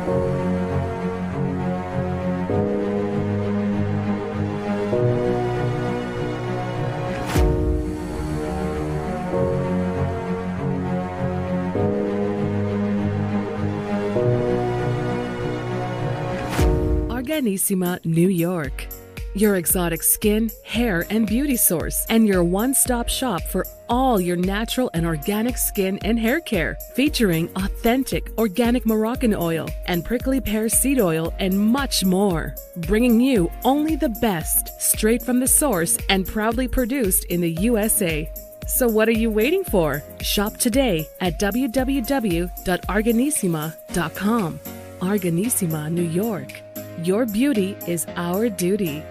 Organissima, New York. Your exotic skin, hair, and beauty source, and your one-stop shop for all your natural and organic skin and hair care, featuring authentic organic Moroccan oil and prickly pear seed oil and much more. Bringing you only the best, straight from the source and proudly produced in the USA. So what are you waiting for? Shop today at www.organissima.com. Organissima, New York. Your beauty is our duty.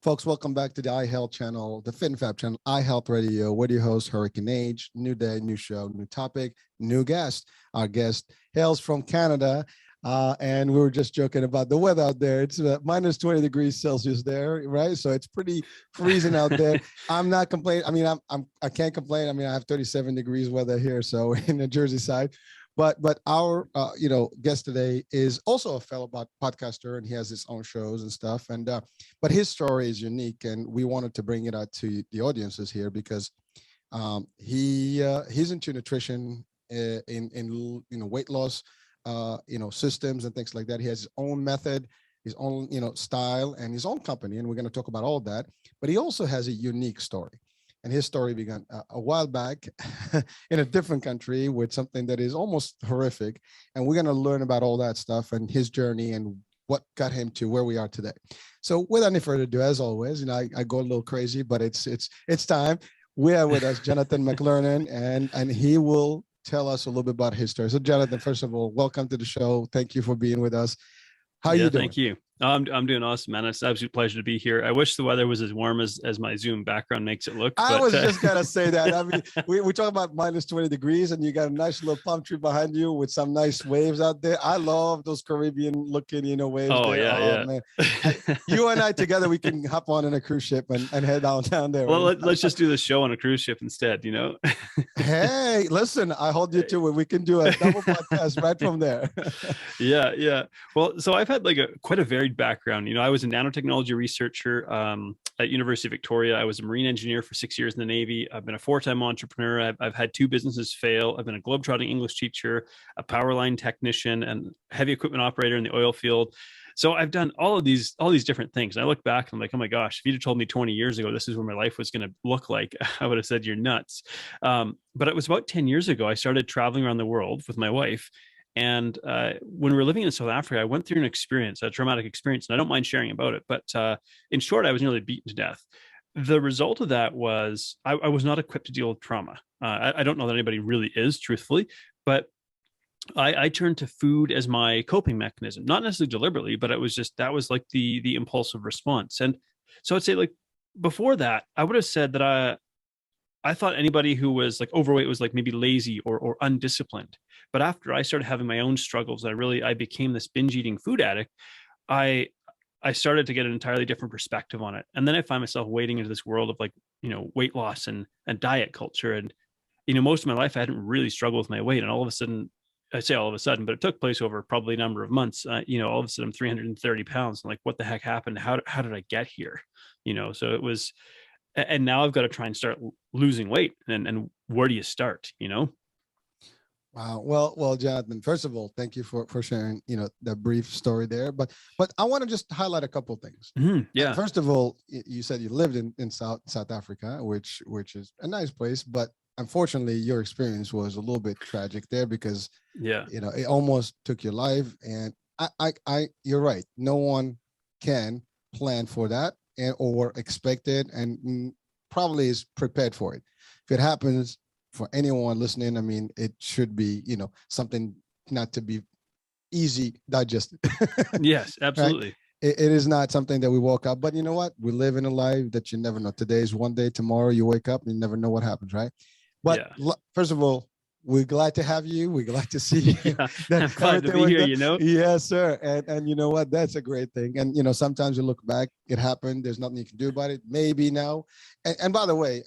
Folks, welcome back to the iHealth channel, the FinFab channel, iHealth Radio. We're your host, Hurricane Age. New day, new show, new topic, new guest. Our guest hails from Canada, and we were just joking about the weather out there. It's minus 20 degrees Celsius there, right? So it's pretty freezing out there. I'm not complaining. I mean, I can't complain. I mean, I have 37 degrees weather here, so in the Jersey side. But our guest today is also a fellow podcaster, and he has his own shows and stuff. And but his story is unique, and we wanted to bring it out to the audiences here because he's into nutrition in weight loss systems and things like that. He has his own method, his own style, and his own company, and we're going to talk about all that. But he also has a unique story. And his story began a while back in a different country with something that is almost horrific. And we're going to learn about all that stuff and his journey and what got him to where we are today. So without any further ado, as always, I go a little crazy, but it's time. We have with us Jonathan Mclernon, and he will tell us a little bit about his story. So Jonathan, first of all, welcome to the show. Thank you for being with us. How are you doing? Thank you. I'm doing awesome, man. It's an absolute pleasure to be here. I wish the weather was as warm as my Zoom background makes it look. I was just going to say that. I mean, we talk about minus 20 degrees and you got a nice little palm tree behind you with some nice waves out there. I love those Caribbean looking, waves. Oh, there. Yeah. Man. You and I together, we can hop on in a cruise ship and head down there. Well, let's just do the show on a cruise ship instead, Hey, listen, I hold you to it. We can do a double podcast right from there. Yeah. Well, so I've had quite a varied background. I was a nanotechnology researcher at University of Victoria. I was a marine engineer for 6 years in the Navy. I've been a 4-time entrepreneur. I've had 2 businesses fail. I've been a globetrotting English teacher, a power line technician, and heavy equipment operator in the oil field. So I've done all these different things. And I look back and I'm like, oh my gosh, if you'd have told me 20 years ago, this is what my life was going to look like, I would have said, you're nuts. But it was about 10 years ago, I started traveling around the world with my wife. And when we were living in South Africa, I went through a traumatic experience, and I don't mind sharing about it. But in short, I was nearly beaten to death. The result of that was I was not equipped to deal with trauma. I don't know that anybody really is, truthfully, but I turned to food as my coping mechanism, not necessarily deliberately, but that was like the impulsive response. And so I'd say before that, I would have said that I thought anybody who was overweight was maybe lazy or undisciplined. But after I started having my own struggles, I became this binge eating food addict. I started to get an entirely different perspective on it. And then I find myself wading into this world of weight loss and diet culture. And, most of my life, I hadn't really struggled with my weight. And all of a sudden, I say all of a sudden, but it took place over probably a number of months. All of a sudden I'm 330 pounds. I'm like, what the heck happened? How did I get here? So it was, and now I've got to try and start losing weight. And where do you start, Wow. Well, Jonathan, first of all, thank you for sharing, the brief story there. But I want to just highlight a couple of things. Mm-hmm. Yeah. First of all, you said you lived in South Africa, which is a nice place, but unfortunately, your experience was a little bit tragic there because, it almost took your life. And you're right. No one can plan for that or expect it, and probably is prepared for it. If it happens for anyone listening, I mean, it should be, something not to be easy digested. Yes, absolutely. Right? It is not something that we woke up, but you know what? We live in a life that you never know. Today is one day, tomorrow you wake up and you never know what happens, right? But Yeah. first of all, we're glad to have you. We're glad to see you. Yeah, That I'm glad to be here, you know? Yes, sir. And you know what? That's a great thing. And you know, sometimes you look back, it happened. There's nothing you can do about it. Maybe now. And by the way,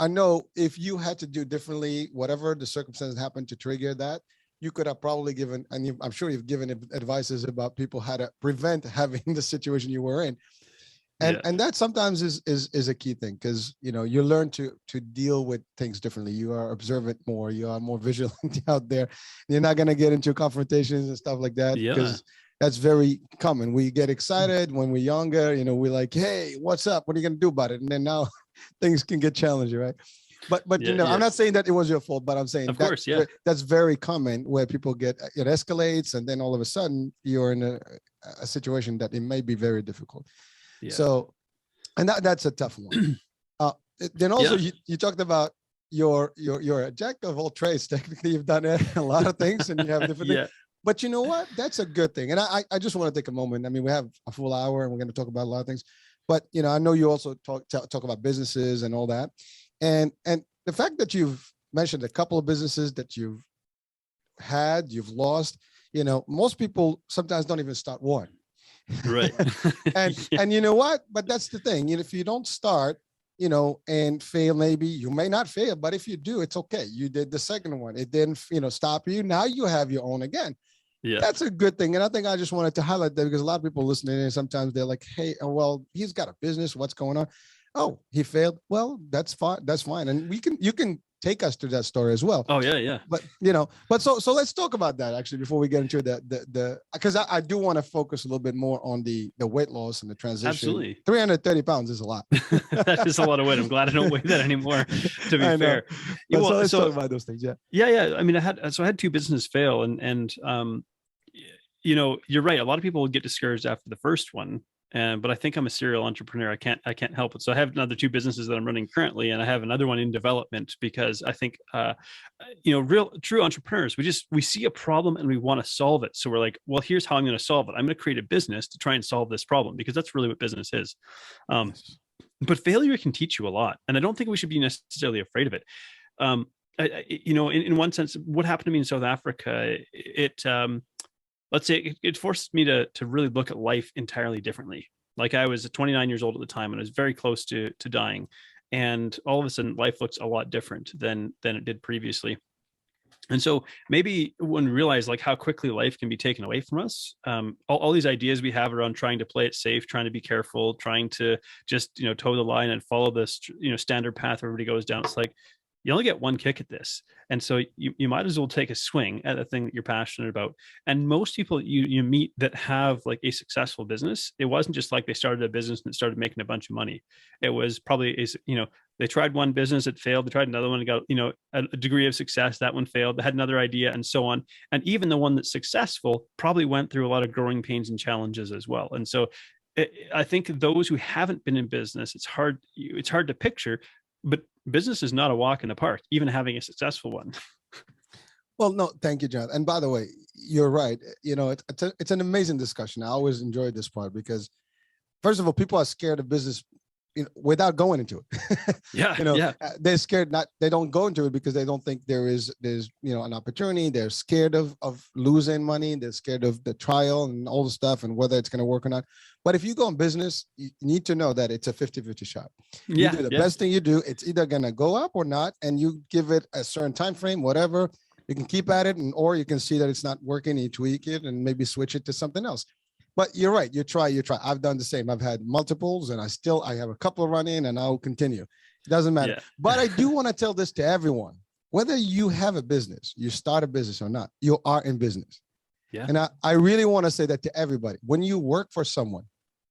I know if you had to do differently, whatever the circumstances happened to trigger that, you could have probably given, and I'm sure you've given advices about people how to prevent having the situation you were in. And that sometimes is a key thing, because you know you learn to deal with things differently. You are observant more. You are more vigilant out there. You're not going to get into confrontations and stuff like that, because that's very common. We get excited when we're younger. You know, we're like, "Hey, what's up? What are you going to do about it?" And then now things can get challenging, right? But you know, I'm not saying that it was your fault, but I'm saying of course, yeah, that's very common, where people it escalates, and then all of a sudden you're in a situation that it may be very difficult. Yeah. So, and that's a tough one. Then also you talked about you're a jack of all trades. Technically, you've done a lot of things, and you have different things. But you know what? That's a good thing. And I just want to take a moment. I mean, we have a full hour, and we're going to talk about a lot of things. But you know, I know you also talk about businesses and all that, and the fact that you've mentioned a couple of businesses that you've lost. You know, most people sometimes don't even start one. Right. And you know what? But that's the thing. You know, if you don't start, you know, and fail, maybe you may not fail, but if you do, it's okay. You did the second one. It didn't, you know, stop you. Now you have your own again. Yeah. That's a good thing. And I think I just wanted to highlight that, because a lot of people listening in, sometimes they're like, hey, well, he's got a business. What's going on? Oh, he failed. Well, that's fine. That's fine. And you can take us to that story as well. Oh yeah. But you know, so let's talk about that actually before we get into the because I do want to focus a little bit more on the weight loss and the transition. Absolutely. 330 pounds is a lot. That is a lot of weight. I'm glad I don't weigh that anymore, to be fair. So let's talk about those things. Yeah. I mean, I had two businesses fail, and you know, you're right. A lot of people would get discouraged after the first one. But I think I'm a serial entrepreneur. I can't help it. So I have another two businesses that I'm running currently, and I have another one in development, because I think, you know, true entrepreneurs, we see a problem and we want to solve it. So we're like, well, here's how I'm going to solve it. I'm going to create a business to try and solve this problem, because that's really what business is. But failure can teach you a lot, and I don't think we should be necessarily afraid of it. You know, in one sense, what happened to me in South Africa, let's say it forced me to really look at life entirely differently. Like, I was 29 years old at the time, and I was very close to dying. And all of a sudden life looks a lot different than it did previously. And so maybe when we realize like how quickly life can be taken away from us, all these ideas we have around trying to play it safe, trying to be careful, trying to just, you know, toe the line and follow this, you know, standard path everybody goes down. It's like, you only get one kick at this. And so you might as well take a swing at the thing that you're passionate about. And most people you meet that have like a successful business, it wasn't just like they started a business and started making a bunch of money. It was probably, you know, they tried one business, it failed. They tried another one and got, you know, a degree of success. That one failed. They had another idea and so on. And even the one that's successful probably went through a lot of growing pains and challenges as well. And so I think those who haven't been in business, it's hard to picture, but business is not a walk in the park, even having a successful one. Well, no, thank you, John. And by the way, you're right. You know, it's an amazing discussion. I always enjoy this part because, first of all, people are scared of business, you know, without going into it. They're scared. They don't go into it because they don't think there's you know, an opportunity. They're scared of losing money. They're scared of the trial and all the stuff and whether it's going to work or not. But if you go in business, you need to know that it's a 50-50 shot. You do the best thing you do. It's either going to go up or not, and you give it a certain time frame, whatever. You can keep at it, or you can see that it's not working, you tweak it and maybe switch it to something else. But you're right. You try. I've done the same. I've had multiples, and I have a couple running, and I'll continue. It doesn't matter. Yeah. But I do want to tell this to everyone: whether you have a business, you start a business or not, you are in business. Yeah. And I really want to say that to everybody: when you work for someone,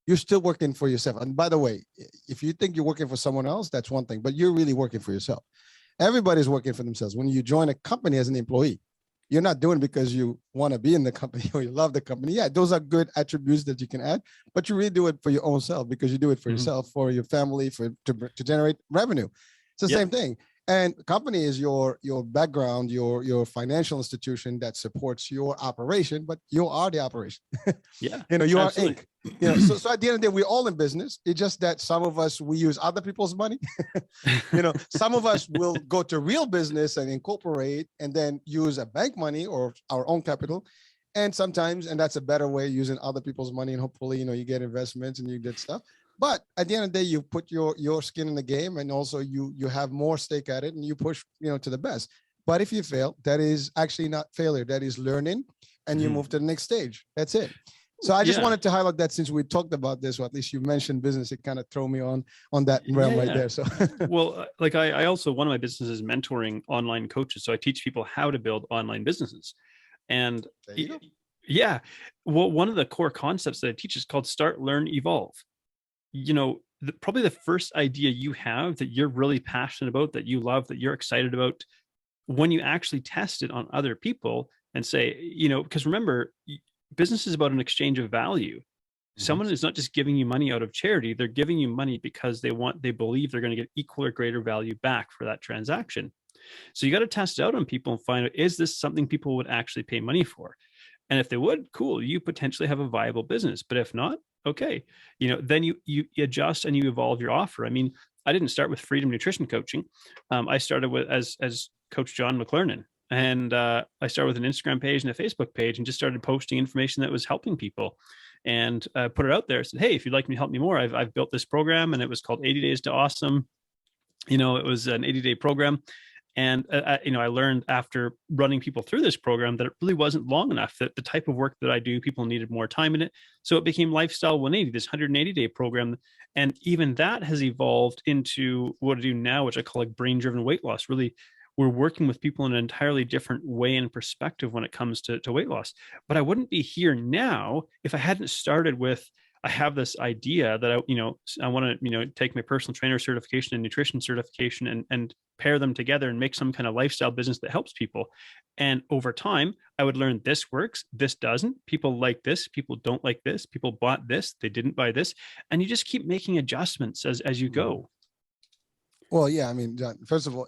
you're still working for yourself. And by the way, if you think you're working for someone else, that's one thing. But you're really working for yourself. Everybody's working for themselves. When you join a company as an employee, you're not doing it because you want to be in the company or you love the company. Yeah, those are good attributes that you can add, but you really do it for your own self because you do it for yourself, for your family, to generate revenue. It's the same thing. And company is your background, your financial institution that supports your operation, but you are the operation. Yeah, You are absolutely. Inc. So at the end of the day, we're all in business. It's just that some of us, we use other people's money. Some of us will go to real business and incorporate and then use a bank money or our own capital. And sometimes, and that's a better way, using other people's money, and hopefully, you get investments and you get stuff. But at the end of the day, you put your skin in the game, and also you have more stake at it, and you push to the best. But if you fail, that is actually not failure. That is learning, and you move to the next stage. That's it. So I just wanted to highlight that, since we talked about this, or at least you mentioned business, it kind of threw me on that realm right there. So well, like I also, one of my businesses is mentoring online coaches. So I teach people how to build online businesses. And yeah, well, one of the core concepts that I teach is called Start, Learn, Evolve. Probably the first idea you have that you're really passionate about, that you love, that you're excited about, when you actually test it on other people and say, because remember, business is about an exchange of value. Someone is not just giving you money out of charity. They're giving you money because they believe they're going to get equal or greater value back for that transaction. So you got to test it out on people and find out, is this something people would actually pay money for? And if they would, cool, you potentially have a viable business. But if not, okay, then you adjust and you evolve your offer. I mean, I didn't start with freedom nutrition coaching. I started with as Coach John Mclernon. And I started with an Instagram page and a Facebook page, and just started posting information that was helping people, and put it out there. I said, hey, if you'd like me to help me more, I've built this program, and it was called 80 Days to Awesome. It was an 80-day program. And, I learned after running people through this program that it really wasn't long enough, that the type of work that I do, people needed more time in it. So it became Lifestyle 180, this 180-day program. And even that has evolved into what I do now, which I call like brain-driven weight loss. Really, we're working with people in an entirely different way and perspective when it comes to weight loss. But I wouldn't be here now if I hadn't started with, I have this idea that I want to, take my personal trainer certification and nutrition certification and pair them together and make some kind of lifestyle business that helps people. And over time, I would learn this works, this doesn't. People like this, people don't like this. People bought this, they didn't buy this. And you just keep making adjustments as you go. Well, yeah, I mean, John, first of all,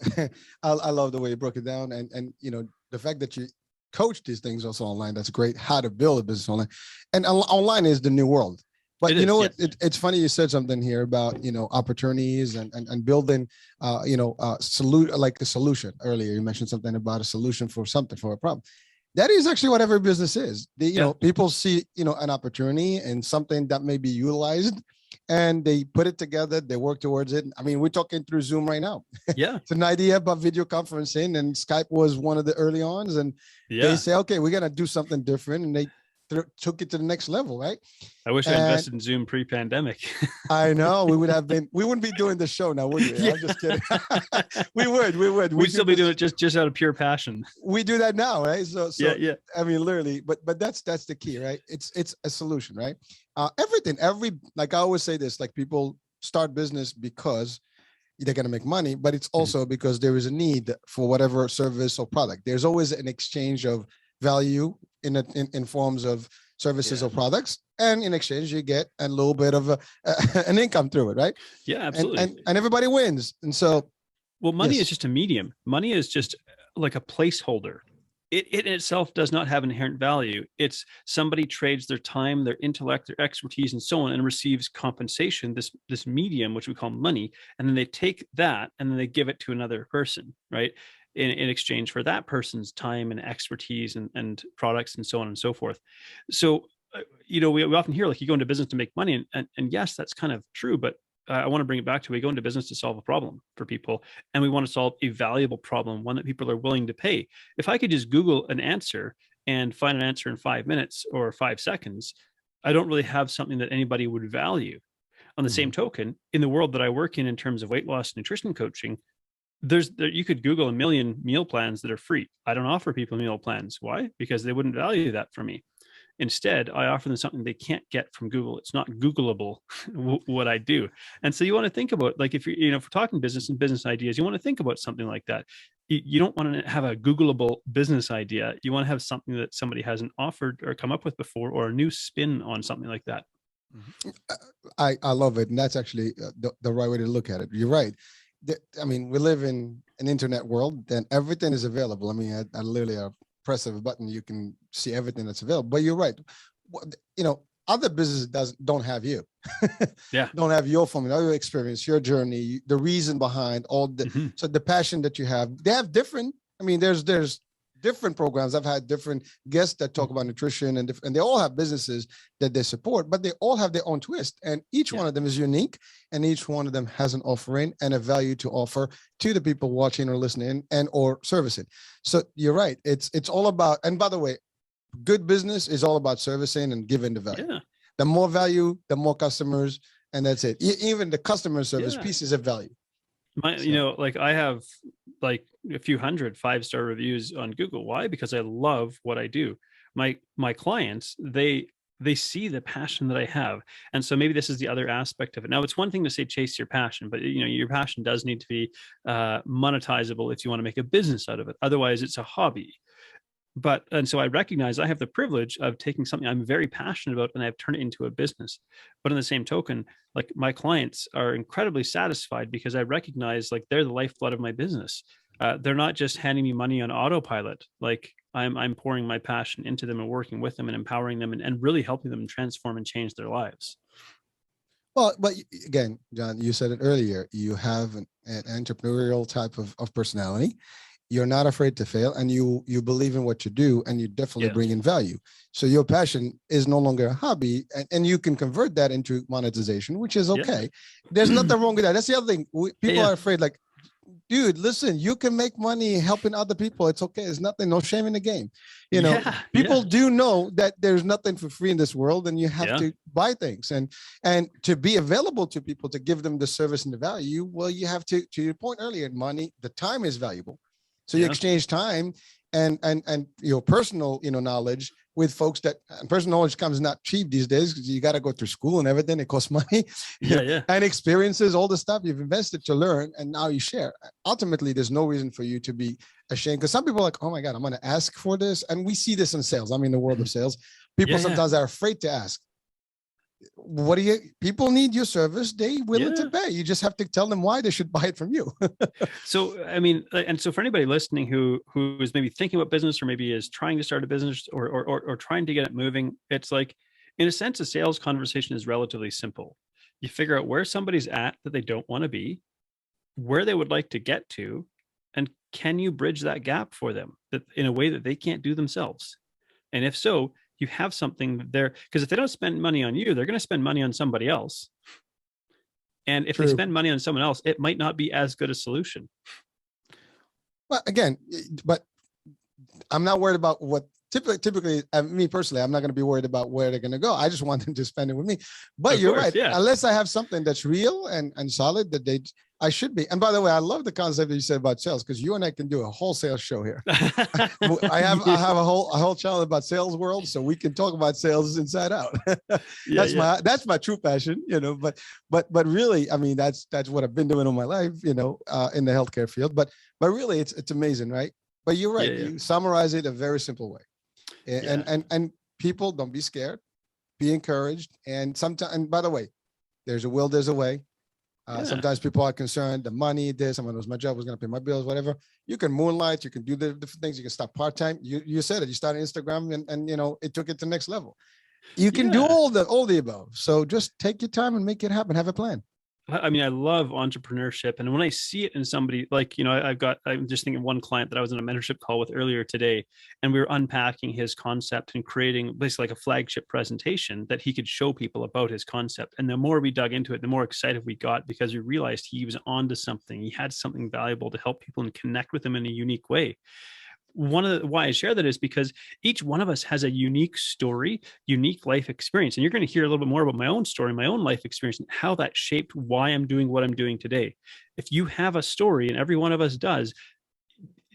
I love the way you broke it down. And the fact that you coach these things also online, that's great. How to build a business online. And online is the new world. But it's funny you said something here about opportunities and building like a solution. Earlier you mentioned something about a solution for a problem. That is actually what every business is. People see an opportunity and something that may be utilized, and they put it together. They work towards it. I mean, we're talking through Zoom right now. Yeah, it's an idea about video conferencing, and Skype was one of the early ons. And they say, okay, we're gonna do something different, and they took it to the next level, right? I wish I invested in Zoom pre-pandemic. I know we wouldn't be doing the show now, would we? Yeah. I'm just kidding. we would. We'd still be doing it just out of pure passion. We do that now, right? So yeah. I mean, literally, but that's the key, right? It's a solution, right? Like I always say this, like people start business because they're going to make money, but it's also because there is a need for whatever service or product. There's always an exchange of value in forms of services or products, and in exchange you get a little bit of an income through it, right? Yeah, absolutely. And everybody wins. And so, well, money is just a medium. Money is just like a placeholder. It in itself does not have inherent value. It's somebody trades their time, their intellect, their expertise, and so on, and receives compensation, this medium, which we call money, and then they take that and then they give it to another person, right? In exchange for that person's time and expertise and products and so on and so forth. So, we often hear like you go into business to make money, and yes, that's kind of true, but I want to bring it back to, we go into business to solve a problem for people, and we want to solve a valuable problem, one that people are willing to pay. If I could just Google an answer and find an answer in 5 minutes or 5 seconds, I don't really have something that anybody would value. On the same token, in the world that I work in terms of weight loss nutrition coaching, you could Google a million meal plans that are free. I don't offer people meal plans. Why? Because they wouldn't value that from me. Instead, I offer them something they can't get from Google. It's not Googleable what I do. And so you want to think about, like, if you're, if we're talking business and business ideas, you want to think about something like that. You don't want to have a Googleable business idea. You want to have something that somebody hasn't offered or come up with before, or a new spin on something like that. I love it. And that's actually the right way to look at it. You're right. I mean, we live in an internet world, then everything is available. I mean, I literally press of a button, you can see everything that's available. But you're right. You know, other businesses don't have you. Yeah. Don't have your formula, your experience, your journey, the reason behind all the, so the passion that you have. They have different, I mean, there's different programs. I've had different guests that talk about nutrition, and they all have businesses that they support, but they all have their own twist, and each one of them is unique, and each one of them has an offering and a value to offer to the people watching or listening and or servicing. So you're right. It's all about, and by the way, good business is all about servicing and giving the value. Yeah. The more value, the more customers, and that's it. Even the customer service pieces of value. You know, like I have like a few hundred 5-star reviews on Google. Why? Because I love what I do. My clients, they see the passion that I have. And so maybe this is the other aspect of it. Now, it's one thing to say, chase your passion, but you know, your passion does need to be monetizable if you want to make a business out of it. Otherwise, it's a hobby. And so I recognize I have the privilege of taking something I'm very passionate about and I've turned it into a business. But in the same token, like my clients are incredibly satisfied because I recognize like they're the lifeblood of my business. They're not just handing me money on autopilot. Like I'm pouring my passion into them and working with them and empowering them and really helping them transform and change their lives. Well, but again, John, you said it earlier, you have an entrepreneurial type of personality. You're not afraid to fail, and you believe in what you do, and you definitely bring in value. So your passion is no longer a hobby, and you can convert that into monetization, which is okay. Yeah. There's nothing wrong with that. That's the other thing. People are afraid, like, dude, listen, you can make money helping other people. It's okay. There's nothing, no shame in the game. You know, people do know that there's nothing for free in this world, and you have to buy things, and to be available to people, to give them the service and the value. Well, you have to your point earlier, money, the time is valuable. So you exchange time and your personal, knowledge with folks that, and personal knowledge comes not cheap these days because you got to go through school and everything. It costs money. And experiences, all the stuff you've invested to learn, and now you share. Ultimately, there's no reason for you to be ashamed, because some people are like, oh my God, I'm going to ask for this. And we see this in sales. I'm in the world of sales. People sometimes are afraid to ask. What do people need your service? They willing to pay. You just have to tell them why they should buy it from you. So, I mean, and so for anybody listening who is maybe thinking about business, or maybe is trying to start a business, or trying to get it moving, it's like, in a sense, a sales conversation is relatively simple. You figure out where somebody's at that they don't want to be, where they would like to get to, and can you bridge that gap for them that in a way that they can't do themselves? And if so, you have something there, because if they don't spend money on you, they're going to spend money on somebody else. And if they spend money on someone else, it might not be as good a solution. Well, again, but I'm not worried about what typically, me personally, I'm not going to be worried about where they're going to go. I just want them to spend it with me. But you're right. Yeah. Unless I have something that's real and solid, that I should be. And by the way, I love the concept that you said about sales, because you and I can do a whole sales show here. I have a whole channel about sales world, so we can talk about sales inside out. That's my true passion, but really, I mean, that's what I've been doing all my life, in the healthcare field. But really, it's amazing, right? But you're right. You summarize it a very simple way. And people, don't be scared, be encouraged. And sometimes, and by the way, there's a will, there's a way. Sometimes people are concerned, the money, this, I'm going to lose my job, who's going to pay my bills, whatever. You can moonlight, you can do the different things. You can start part-time. You said it, you started Instagram and it took it to the next level. You can do all the above. So just take your time and make it happen. Have a plan. I mean, I love entrepreneurship. And when I see it in somebody, like, I'm just thinking of one client that I was in a mentorship call with earlier today, and we were unpacking his concept and creating basically like a flagship presentation that he could show people about his concept. And the more we dug into it, the more excited we got, because we realized he was onto something. He had something valuable to help people and connect with them in a unique way. Why I share that is because each one of us has a unique story, unique life experience. And you're going to hear a little bit more about my own story, my own life experience, and how that shaped why I'm doing what I'm doing today. If you have a story, and every one of us does,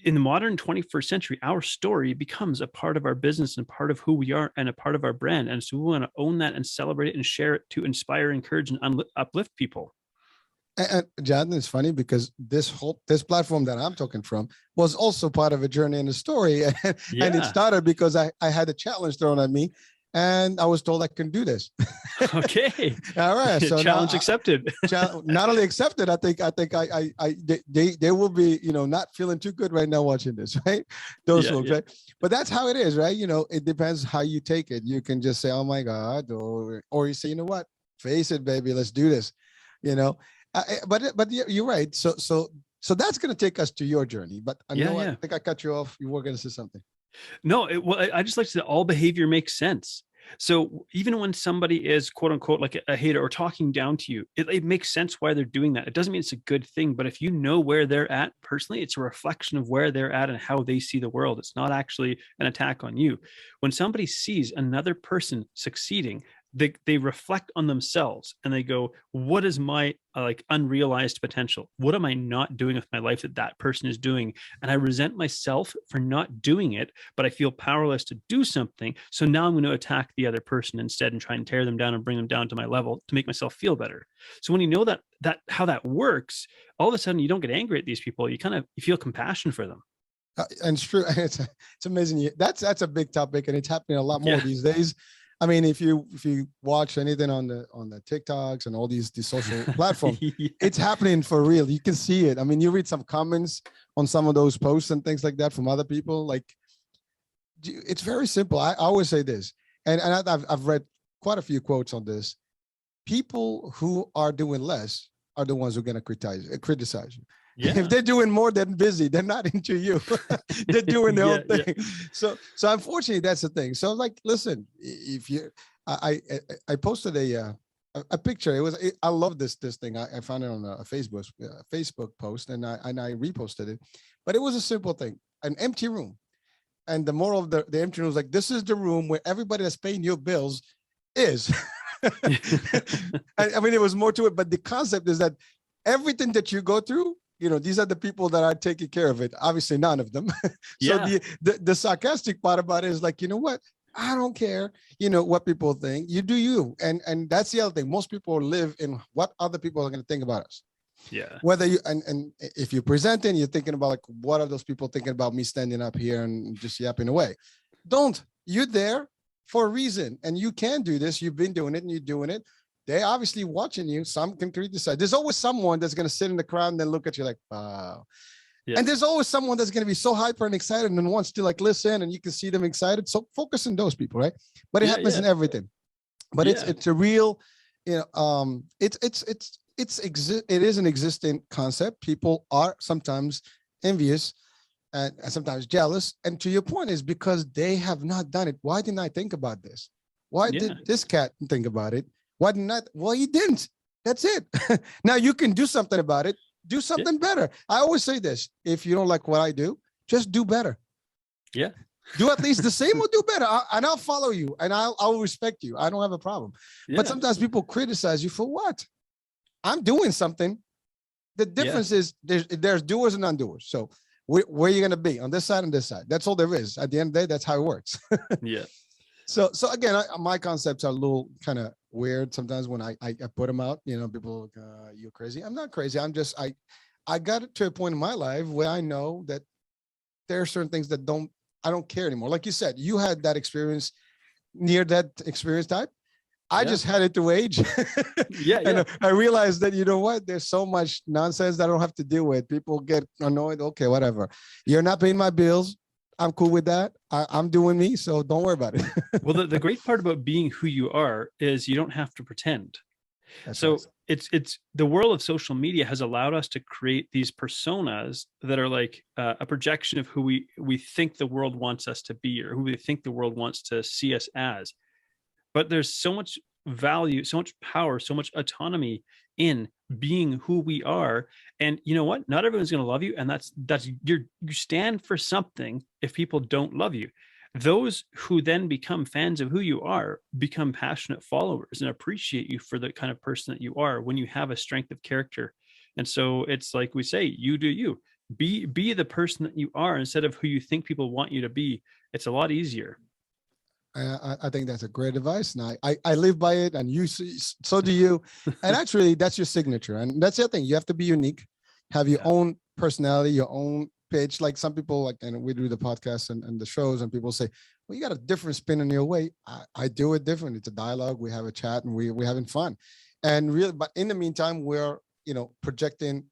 in the modern 21st century, our story becomes a part of our business and part of who we are and a part of our brand. And so we want to own that and celebrate it and share it to inspire, encourage, and uplift people. And Jonathan, it's funny because this platform that I'm talking from was also part of a journey and a story. And it started because I had a challenge thrown at me. and I was told I can do this. Okay. All right. So challenge accepted. Not only accepted, I think they will be, not feeling too good right now watching this, right? Those folks, right? But that's how it is, right? It depends how you take it. You can just say, oh my God, or you say, you know what, face it, baby, let's do this, but you're right. So that's going to take us to your journey, but I think I cut you off. You were going to say something. No, I just like to say all behavior makes sense. So even when somebody is quote unquote like a hater or talking down to you, it makes sense why they're doing that. It doesn't mean it's a good thing, but if you know where they're at personally, it's a reflection of where they're at and how they see the world. It's not actually an attack on you. When somebody sees another person succeeding, they reflect on themselves and they go, what is my unrealized potential? What am I not doing with my life that person is doing? And I resent myself for not doing it, but I feel powerless to do something. So now I'm going to attack the other person instead and try and tear them down and bring them down to my level to make myself feel better. So when you know that how that works, all of a sudden you don't get angry at these people. You feel compassion for them. And it's true. It's amazing. That's a big topic, and it's happening a lot more these days. I mean, if you watch anything on the TikToks and all these social platforms, it's happening for real. You can see it. I mean, you read some comments on some of those posts and things like that from other people. Like, it's very simple. I always say this, and I've read quite a few quotes on this. People who are doing less are the ones who are going to criticize you. Yeah. If they're doing more than busy, they're not into you. They're doing their own thing. So unfortunately, that's the thing. So listen, if you, I posted a picture. I love this thing. I found it on a Facebook post, and I reposted it. But it was a simple thing: an empty room, and the moral of the empty room was like, this is the room where everybody that's paying your bills is. I mean, there was more to it, but the concept is that everything that you go through, these are the people that are taking care of it. Obviously, none of them. So the sarcastic part about it is like, you know what? I don't care, what people think. You do you. And that's the other thing. Most people live in what other people are going to think about us. Yeah. Whether you, and if you're presenting, you're thinking about like, what are those people thinking about me standing up here and just yapping away? You're there for a reason. And you can do this. You've been doing it and you're doing it. They're obviously watching you. Some can criticize. There's always someone that's going to sit in the crowd and then look at you like, wow. Yeah. And there's always someone that's going to be so hyper and excited and wants to like listen, and you can see them excited. So focus on those people, right? But it happens in everything. But it's a real, it is an existing concept. People are sometimes envious and sometimes jealous. And to your point is because they have not done it. Why didn't I think about this? Why did this cat think about it? Why not? Well, he didn't. That's it. Now you can do something about it. Do something better. I always say this: if you don't like what I do, just do better. Yeah. Do at least the same or do better, and I'll follow you, and I'll respect you. I don't have a problem. Yeah. But sometimes people criticize you for what? I'm doing something. The difference is there's doers and undoers. So where are you going to be, on this side and this side? That's all there is. At the end of the day, that's how it works. Yeah. So again, my concepts are a little kind of weird sometimes when I put them out. People are like, you're crazy. I'm not crazy. I'm just I got to a point in my life where I know that there are certain things that I don't care anymore. Like you said, you had that experience, near that experience type. I just had it to age. And I realized that, you know what, there's so much nonsense that I don't have to deal with. People get annoyed. Okay, whatever. You're not paying my bills. I'm cool with that. I'm doing me, so don't worry about it. Well, the great part about being who you are is you don't have to pretend. That's so nice. It's the world of social media has allowed us to create these personas that are like a projection of who we think the world wants us to be, or who we think the world wants to see us as. But there's so much value, so much power, so much autonomy in being who we are. And you know what? Not everyone's going to love you. And that's you stand for something if people don't love you. Those who then become fans of who you are become passionate followers and appreciate you for the kind of person that you are when you have a strength of character. And so it's like we say, you do you. Be the person that you are instead of who you think people want you to be. It's a lot easier. I think that's a great advice, and I live by it, and so do you. And actually, that's your signature, and that's the thing. You have to be unique, have your own personality, your own pitch. Like some people, and we do the podcasts and the shows, and people say, well, you got a different spin on your way. I do it different. It's a dialogue. We have a chat, and we're having fun. And really, but in the meantime, we're, projecting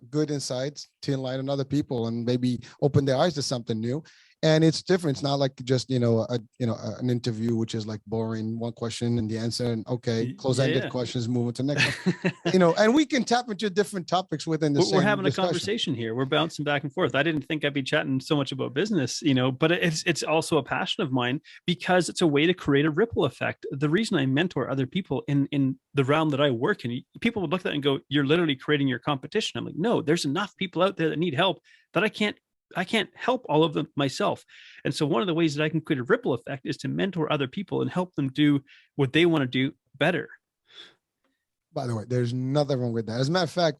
good insights to enlighten other people and maybe open their eyes to something new. And it's different. It's not like just, an interview, which is like boring, one question and the answer, and okay, close-ended questions, moving to the next one. And we can tap into different topics within the same We're having discussion. a conversation here. We're bouncing back and forth. I didn't think I'd be chatting so much about business, but it's also a passion of mine, because it's a way to create a ripple effect. The reason I mentor other people in the realm that I work in, people would look at that and go, you're literally creating your competition. I'm like, no, there's enough people out there that need help that I can't help all of them myself. And so one of the ways that I can create a ripple effect is to mentor other people and help them do what they want to do better. By the way, there's nothing wrong with that. As a matter of fact,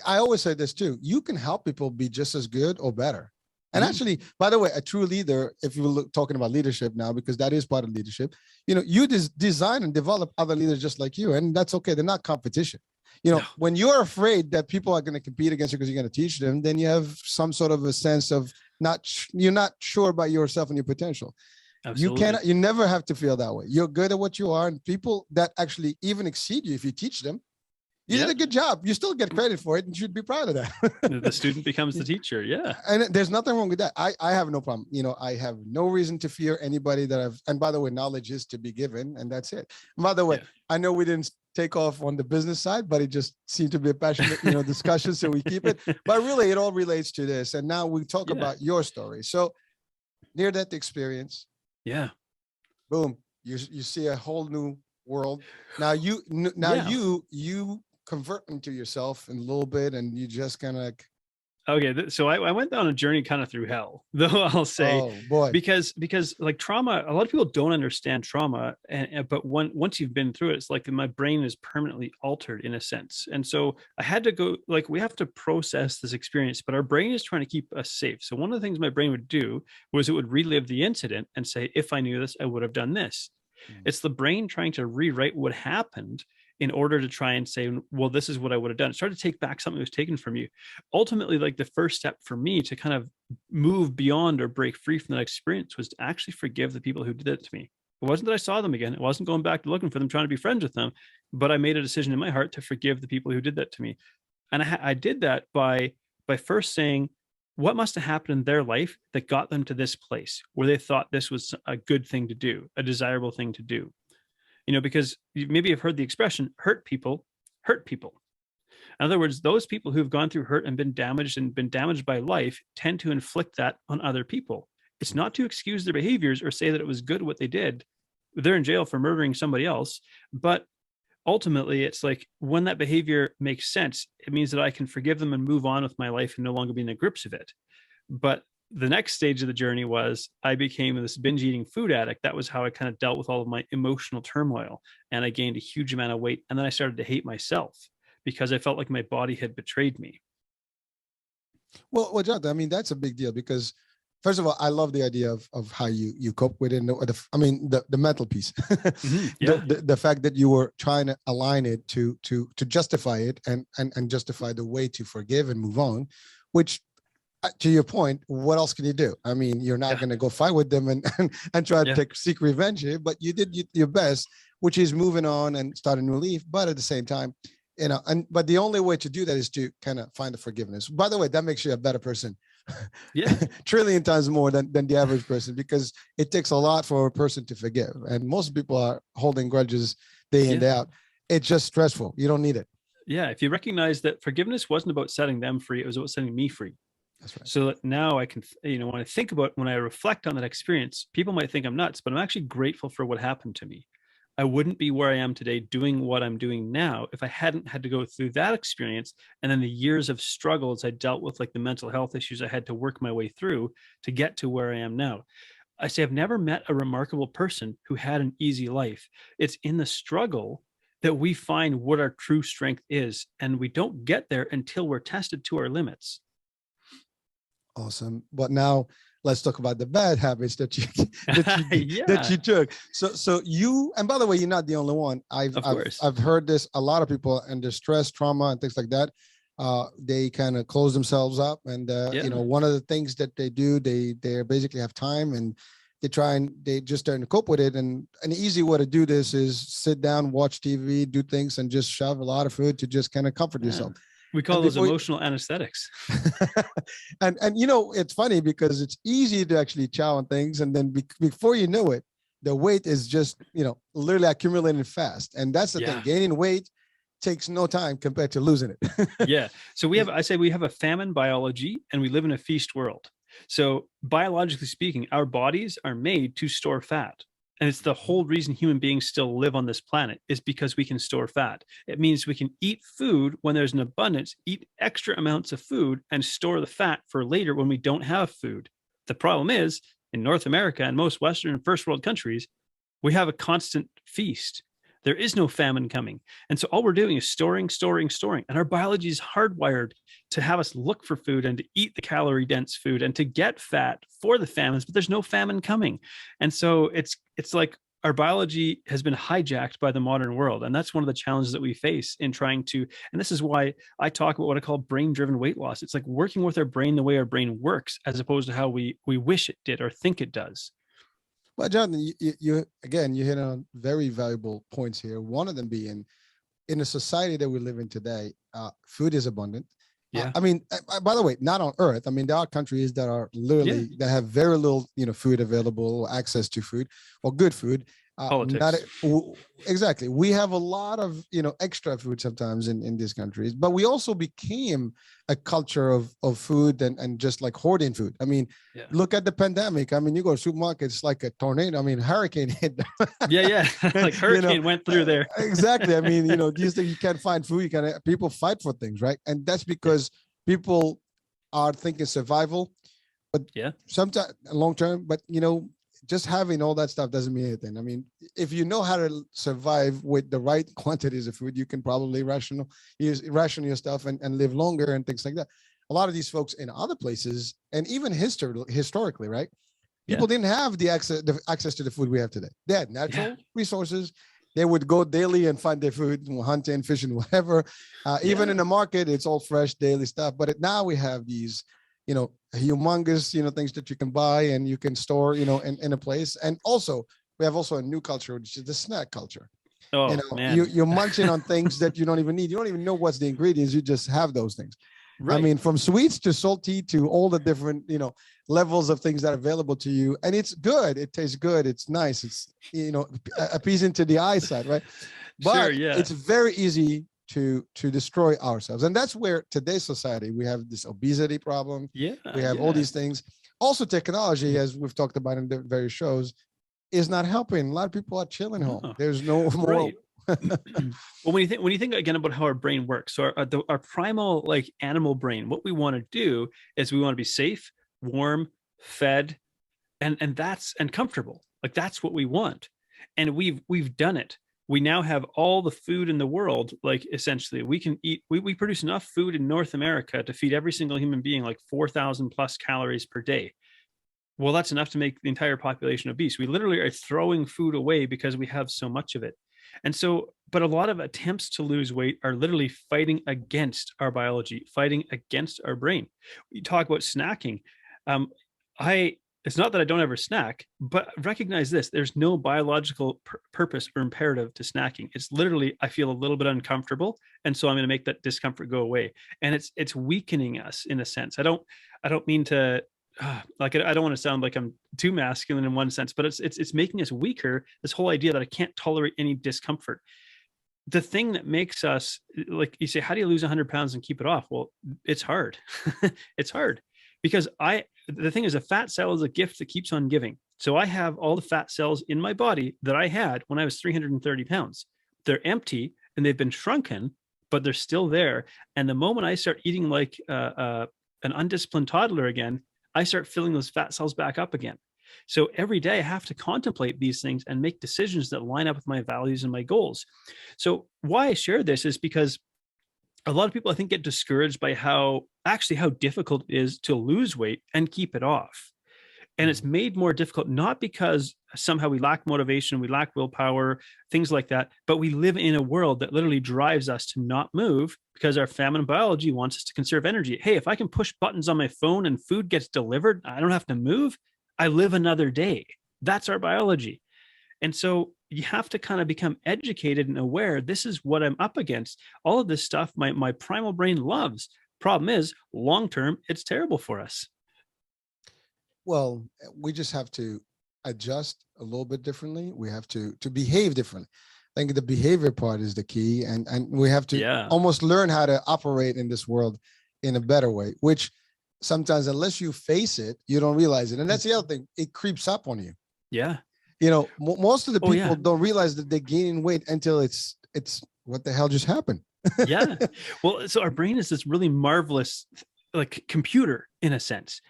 I always say this too. You can help people be just as good or better. And actually, by the way, a true leader, if you talking about leadership now, because that is part of leadership, you design and develop other leaders just like you. And that's okay. They're not competition. When you're afraid that people are going to compete against you because you're going to teach them, then you have some sort of a sense of you're not sure about yourself and your potential. Absolutely. You never have to feel that way. You're good at what you are, and people that actually even exceed you, if you teach them, you did a good job. You still get credit for it, and you should be proud of that. The student becomes the teacher. Yeah. And there's nothing wrong with that. I have no problem. I have no reason to fear anybody and by the way, knowledge is to be given, and that's it. And by the way, I know we didn't take off on the business side, but it just seemed to be a passionate, discussion. So we keep it, but really it all relates to this. And now we talk about your story. So near-death experience. Yeah. Boom. You see a whole new world. Now you convert into yourself in a little bit, and you just kind of like, okay, so I went down a journey kind of through hell, though, I'll say. Oh boy. Because like trauma, a lot of people don't understand trauma, but once you've been through it, it's like my brain is permanently altered in a sense. And so I had to go, like, we have to process this experience, but our brain is trying to keep us safe. So one of the things my brain would do was it would relive the incident and say, if I knew this, I would have done this. It's the brain trying to rewrite what happened in order to try and say, well, this is what I would have done. It started to take back something that was taken from you. Ultimately, like the first step for me to kind of move beyond or break free from that experience was to actually forgive the people who did it to me. It wasn't that I saw them again. It wasn't going back to looking for them, trying to be friends with them, but I made a decision in my heart to forgive the people who did that to me. And I did that by first saying, what must have happened in their life that got them to this place where they thought this was a good thing to do, a desirable thing to do? Because maybe you've heard the expression, hurt people hurt people. In other words, those people who've gone through hurt and been damaged by life tend to inflict that on other people. It's not to excuse their behaviors or say that it was good what they did. They're in jail for murdering somebody else. But ultimately, it's like when that behavior makes sense, it means that I can forgive them and move on with my life and no longer be in the grips of it. But the next stage of the journey was I became this binge eating food addict. That was how I kind of dealt with all of my emotional turmoil. And I gained a huge amount of weight. And then I started to hate myself because I felt like my body had betrayed me. Well, Jonathan, I mean, that's a big deal because first of all, I love the idea of how you cope with it. The mental piece, the fact that you were trying to align it to justify it and justify the way to forgive and move on, which, to your point, what else can you do? I mean, you're not going to go fight with them and try to seek revenge here, but you did your best, which is moving on and start a new leaf. But at the same time, but the only way to do that is to kind of find the forgiveness. By the way, that makes you a better person. Yeah. Trillion times more than the average person, because it takes a lot for a person to forgive. And most people are holding grudges day in, day out. It's just stressful. You don't need it. Yeah. If you recognize that forgiveness wasn't about setting them free, it was about setting me free. That's right. So that now I can, when I reflect on that experience, people might think I'm nuts, but I'm actually grateful for what happened to me. I wouldn't be where I am today doing what I'm doing now if I hadn't had to go through that experience and then the years of struggles I dealt with, like the mental health issues I had to work my way through to get to where I am now. I say I've never met a remarkable person who had an easy life. It's in the struggle that we find what our true strength is, and we don't get there until we're tested to our limits. Awesome. But now let's talk about the bad habits that you took. So you, and by the way, you're not the only one. I've heard this, a lot of people under stress, trauma, and things like that. They kind of close themselves up, and one of the things that they do, they basically have time and they just starting to cope with it. And an easy way to do this is sit down, watch TV, do things, and just shove a lot of food to just kind of comfort yourself. We call those emotional anesthetics. and it's funny because it's easy to actually chow on things, and then before you know it, the weight is just literally accumulating fast. And that's the thing. Gaining weight takes no time compared to losing it. Yeah. So we have a famine biology, and we live in a feast world. So biologically speaking, our bodies are made to store fat. And it's the whole reason human beings still live on this planet is because we can store fat. It means we can eat food when there's an abundance, eat extra amounts of food, and store the fat for later when we don't have food. The problem is, in North America and most Western and first world countries, we have a constant feast. There is no famine coming. And so all we're doing is storing. And our biology is hardwired to have us look for food and to eat the calorie dense food and to get fat for the famines, but there's no famine coming. And so it's like our biology has been hijacked by the modern world. And that's one of the challenges that we face in trying to, and this is why I talk about what I call brain-driven weight loss. It's like working with our brain the way our brain works, as opposed to how we wish it did or think it does. Well, Jonathan, you hit on very valuable points here. One of them being, in the society that we live in today, food is abundant. Yeah. By the way, not on Earth. There are countries that are literally that have very little, food available, access to food, or good food. Politics. Exactly. We have a lot of, extra food sometimes in these countries, but we also became a culture of food and just like hoarding food. Look at the pandemic. You go to supermarkets like a tornado. Hurricane hit. Yeah. Like hurricane went through there. Exactly. These things, you can't find food. People fight for things, right? And that's because people are thinking survival, but sometimes long term, but just having all that stuff doesn't mean anything. If you know how to survive with the right quantities of food, you can probably ration your stuff and live longer and things like that. A lot of these folks in other places, and even historically, right? People didn't have the access to the food we have today. They had natural resources. They would go daily and find their food, hunting, fishing, whatever. Even in the market, it's all fresh daily stuff. But now we have these humongous, things that you can buy and you can store, in a place. And also, we have a new culture, which is the snack culture. Oh, man. You're munching on things that you don't even need. You don't even know what's the ingredients. You just have those things. Right. From sweets to salty to all the different, levels of things that are available to you. And it's good. It tastes good. It's nice. It's, appeasing to the eyesight, right? But it's very easy to destroy ourselves. And that's where today's society, we have this obesity problem. We have all these things. Also, technology, as we've talked about in the various shows, is not helping. A lot of people are chilling home. There's no more. Well, when you think again about how our brain works, so our primal animal brain, what we want to do is we want to be safe, warm, fed, and comfortable. That's what we want. And we've done it. We now have all the food in the world. Essentially, we can eat. We produce enough food in North America to feed every single human being 4,000 plus calories per day. Well, that's enough to make the entire population obese. We literally are throwing food away because we have so much of it. And so, but a lot of attempts to lose weight are literally fighting against our biology, fighting against our brain. We talk about snacking. It's not that I don't ever snack, but recognize this: there's no biological purpose or imperative to snacking. It's literally, I feel a little bit uncomfortable, and so I'm going to make that discomfort go away. And it's weakening us in a sense. I don't mean to I don't want to sound like I'm too masculine in one sense, but it's making us weaker. This whole idea that I can't tolerate any discomfort. The thing that makes us, you say, how do you lose 100 pounds and keep it off? Well, it's hard. It's hard because the thing is, a fat cell is a gift that keeps on giving. So I have all the fat cells in my body that I had when I was 330 pounds. They're empty and they've been shrunken, but they're still there. And the moment I start eating like an undisciplined toddler again, I start filling those fat cells back up again. So every day I have to contemplate these things and make decisions that line up with my values and my goals. So why I share this is because a lot of people, I think, get discouraged by how difficult it is to lose weight and keep it off. And it's made more difficult, not because somehow we lack motivation, we lack willpower, things like that, but we live in a world that literally drives us to not move because our famine biology wants us to conserve energy. Hey, if I can push buttons on my phone and food gets delivered, I don't have to move, I live another day. That's our biology. And so you have to kind of become educated and aware. This is what I'm up against. All of this stuff, my primal brain loves. Problem is, long term, it's terrible for us. Well, we just have to adjust a little bit differently. We have to behave differently. I think the behavior part is the key, and we have to almost learn how to operate in this world in a better way, which sometimes, unless you face it, you don't realize it. And that's the other thing, it creeps up on you. Yeah. You know, most of the people don't realize that they're gaining weight until it's what the hell just happened. Yeah. Well, so our brain is this really marvelous like computer in a sense.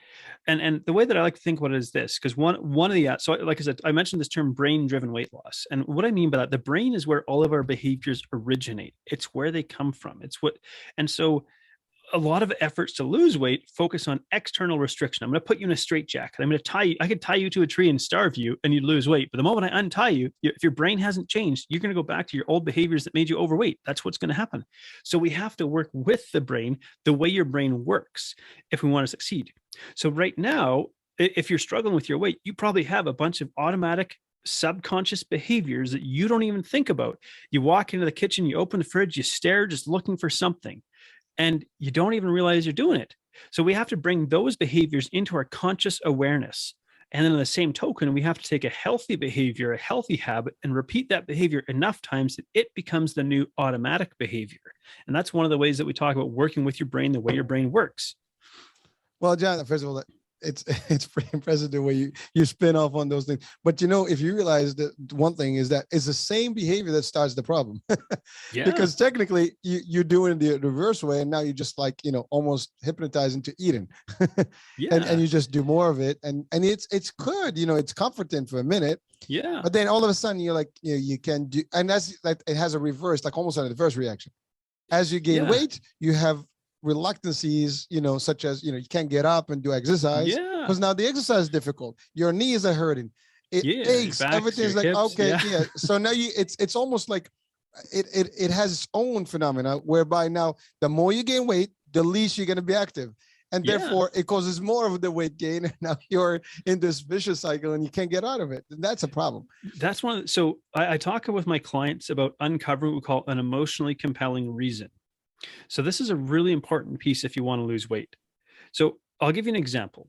And the way that I like to think about it is this, because one of the, so like I said, I mentioned this term brain driven weight loss. And what I mean by that, the brain is where all of our behaviors originate. It's where they come from. And so a lot of efforts to lose weight focus on external restriction. I'm going to put you in a straitjacket. I'm going to tie you. I could tie you to a tree and starve you and you'd lose weight. But the moment I untie you, if your brain hasn't changed, you're going to go back to your old behaviors that made you overweight. That's what's going to happen. So we have to work with the brain, the way your brain works, if we want to succeed. So right now, if you're struggling with your weight, you probably have a bunch of automatic subconscious behaviors that you don't even think about. You walk into the kitchen, you open the fridge, you stare, just looking for something, and you don't even realize you're doing it. So we have to bring those behaviors into our conscious awareness. And then on the same token, we have to take a healthy behavior, a healthy habit, and repeat that behavior enough times that it becomes the new automatic behavior. And that's one of the ways that we talk about working with your brain, the way your brain works. Well, John, first of all, it's pretty impressive the way you spin off on those things. But you know, if you realize that one thing is that it's the same behavior that starts the problem. Because technically you're doing the reverse way, and now you're just like, you know, almost hypnotized into eating. And you just do more of it, and it's good, you know, it's comforting for a minute. Yeah. But then all of a sudden you're like, you can do, and that's like, it has a reverse, like almost an adverse reaction. As you gain weight, you have reluctancies, you know, such as, you know, you can't get up and do exercise because now the exercise is difficult. Your knees are hurting. It aches. Everything's like, hips, So now it's almost like it has its own phenomena whereby now the more you gain weight, the least you're going to be active. And therefore it causes more of the weight gain. And now you're in this vicious cycle and you can't get out of it. And that's a problem. That's one. So I talk with my clients about uncovering what we call an emotionally compelling reason. So this is a really important piece if you want to lose weight. So I'll give you an example.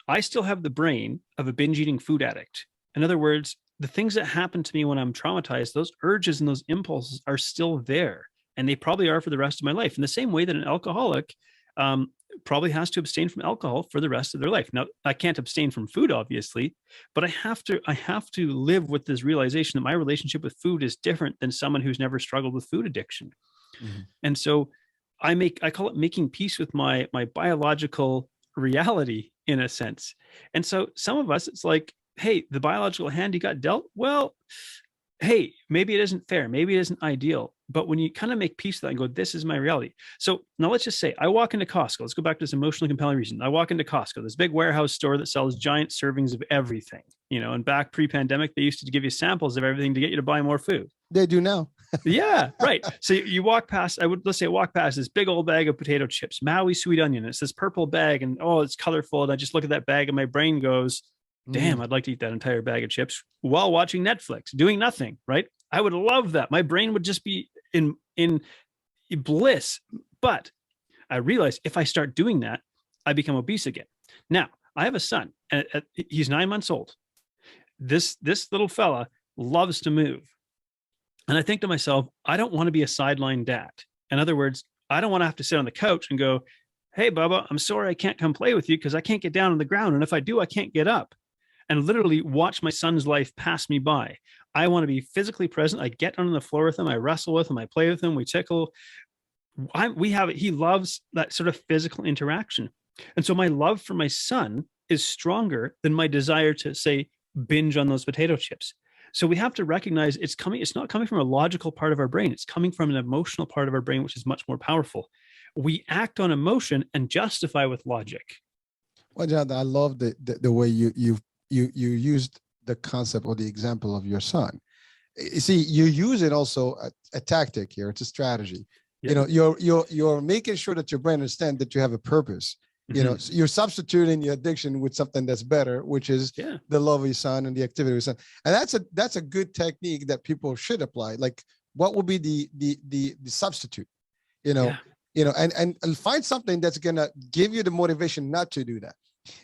I still have the brain of a binge eating food addict. In other words, the things that happen to me when I'm traumatized, those urges and those impulses are still there. And they probably are for the rest of my life. In the same way that an alcoholic probably has to abstain from alcohol for the rest of their life. Now, I can't abstain from food, obviously, but I have to live with this realization that my relationship with food is different than someone who's never struggled with food addiction. Mm-hmm. And so I call it making peace with my biological reality in a sense. And so some of us, it's like, hey, the biological hand you got dealt, well, hey, maybe it isn't fair. Maybe it isn't ideal. But when you kind of make peace with that and go, this is my reality. So now let's just say I walk into Costco. Let's go back to this emotionally compelling reason. I walk into Costco, this big warehouse store that sells giant servings of everything, you know, and back pre-pandemic, they used to give you samples of everything to get you to buy more food. They do now. Yeah, right. So you walk past, let's say I walk past this big old bag of potato chips, Maui sweet onion. It's this purple bag and it's colorful. And I just look at that bag and my brain goes, damn, I'd like to eat that entire bag of chips while watching Netflix, doing nothing, right? I would love that. My brain would just be in bliss. But I realized if I start doing that, I become obese again. Now, I have a son, and he's 9 months old. This little fella loves to move. And I think to myself, I don't want to be a sideline dad. In other words, I don't want to have to sit on the couch and go, hey, Bubba, I'm sorry I can't come play with you because I can't get down on the ground. And if I do, I can't get up. And literally watch my son's life pass me by. I want to be physically present. I get on the floor with him. I wrestle with him. I play with him. We tickle. He loves that sort of physical interaction. And so my love for my son is stronger than my desire to, say, binge on those potato chips. So we have to recognize it's not coming from a logical part of our brain. It's coming from an emotional part of our brain, which is much more powerful. We act on emotion and justify with logic. Well, John, I love the way you used the concept or the example of your son. You see, you use it also a tactic here. It's a strategy. Yeah. You know, you're making sure that your brain understands that you have a purpose. You know, so you're substituting your addiction with something that's better, which is the love of your son and the activity of your son. And that's a good technique that people should apply. Like, what would be the substitute? You know, and find something that's gonna give you the motivation not to do that.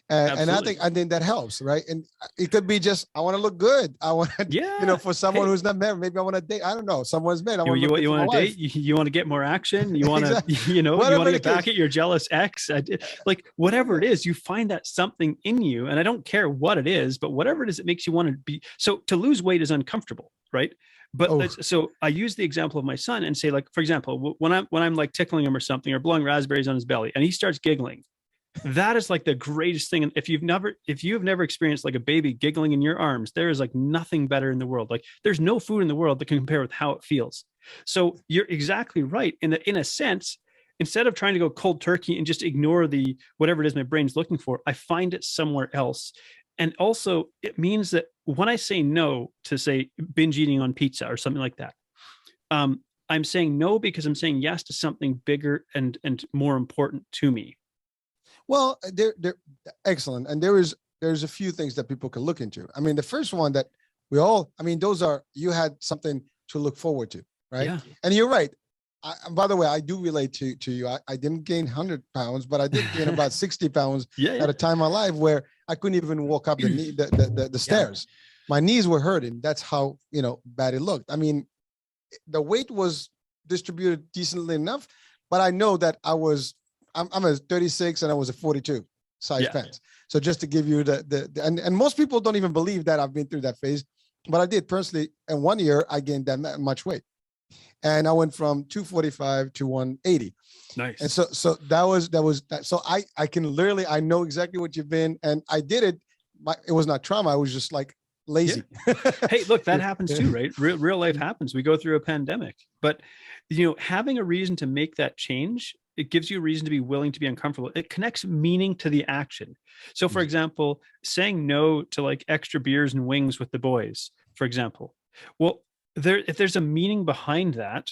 And I think that helps, right? And it could be just, I want to look good. I want to, you know, for someone who's not married, maybe I want to date. I don't know. Someone's married. You want to date? You want to get more action? You want to, you know, you want to get back at your jealous ex? Like, whatever it is, you find that something in you, and I don't care what it is, but whatever it is, it makes you want to be. So to lose weight is uncomfortable, right? But so I use the example of my son and say, like, for example, when I'm like tickling him or something, or blowing raspberries on his belly, and he starts giggling. That is like the greatest thing. And if you've never experienced like a baby giggling in your arms, there is like nothing better in the world. Like, there's no food in the world that can compare with how it feels. So you're exactly right. In a sense, instead of trying to go cold turkey and just ignore the whatever it is my brain's looking for, I find it somewhere else. And also, it means that when I say no to, say, binge eating on pizza or something like that, I'm saying no because I'm saying yes to something bigger and more important to me. Well, they're excellent. And there's a few things that people can look into. I mean, the first one that those are, you had something to look forward to, right? Yeah. And you're right. By the way, I do relate to you. I didn't gain 100 pounds, but I did gain about 60 pounds at a time in my life where I couldn't even walk up the stairs. My knees were hurting. That's how, you know, bad it looked. I mean, the weight was distributed decently enough, but I know that I'm a 36 and I was a 42 size pants. So just to give you and most people don't even believe that I've been through that phase, but I did personally. In 1 year, I gained that much weight, and I went from 245 to 180. Nice. And so that was that. So I can literally, I know exactly what you've been, and I did it. It was not trauma. I was just like lazy. Yeah. Hey, look, that happens too, right? Real life happens. We go through a pandemic, but you know, having a reason to make that change, it gives you a reason to be willing to be uncomfortable. It connects meaning to the action. So for example, saying no to like extra beers and wings with the boys, for example, well, if there's a meaning behind that,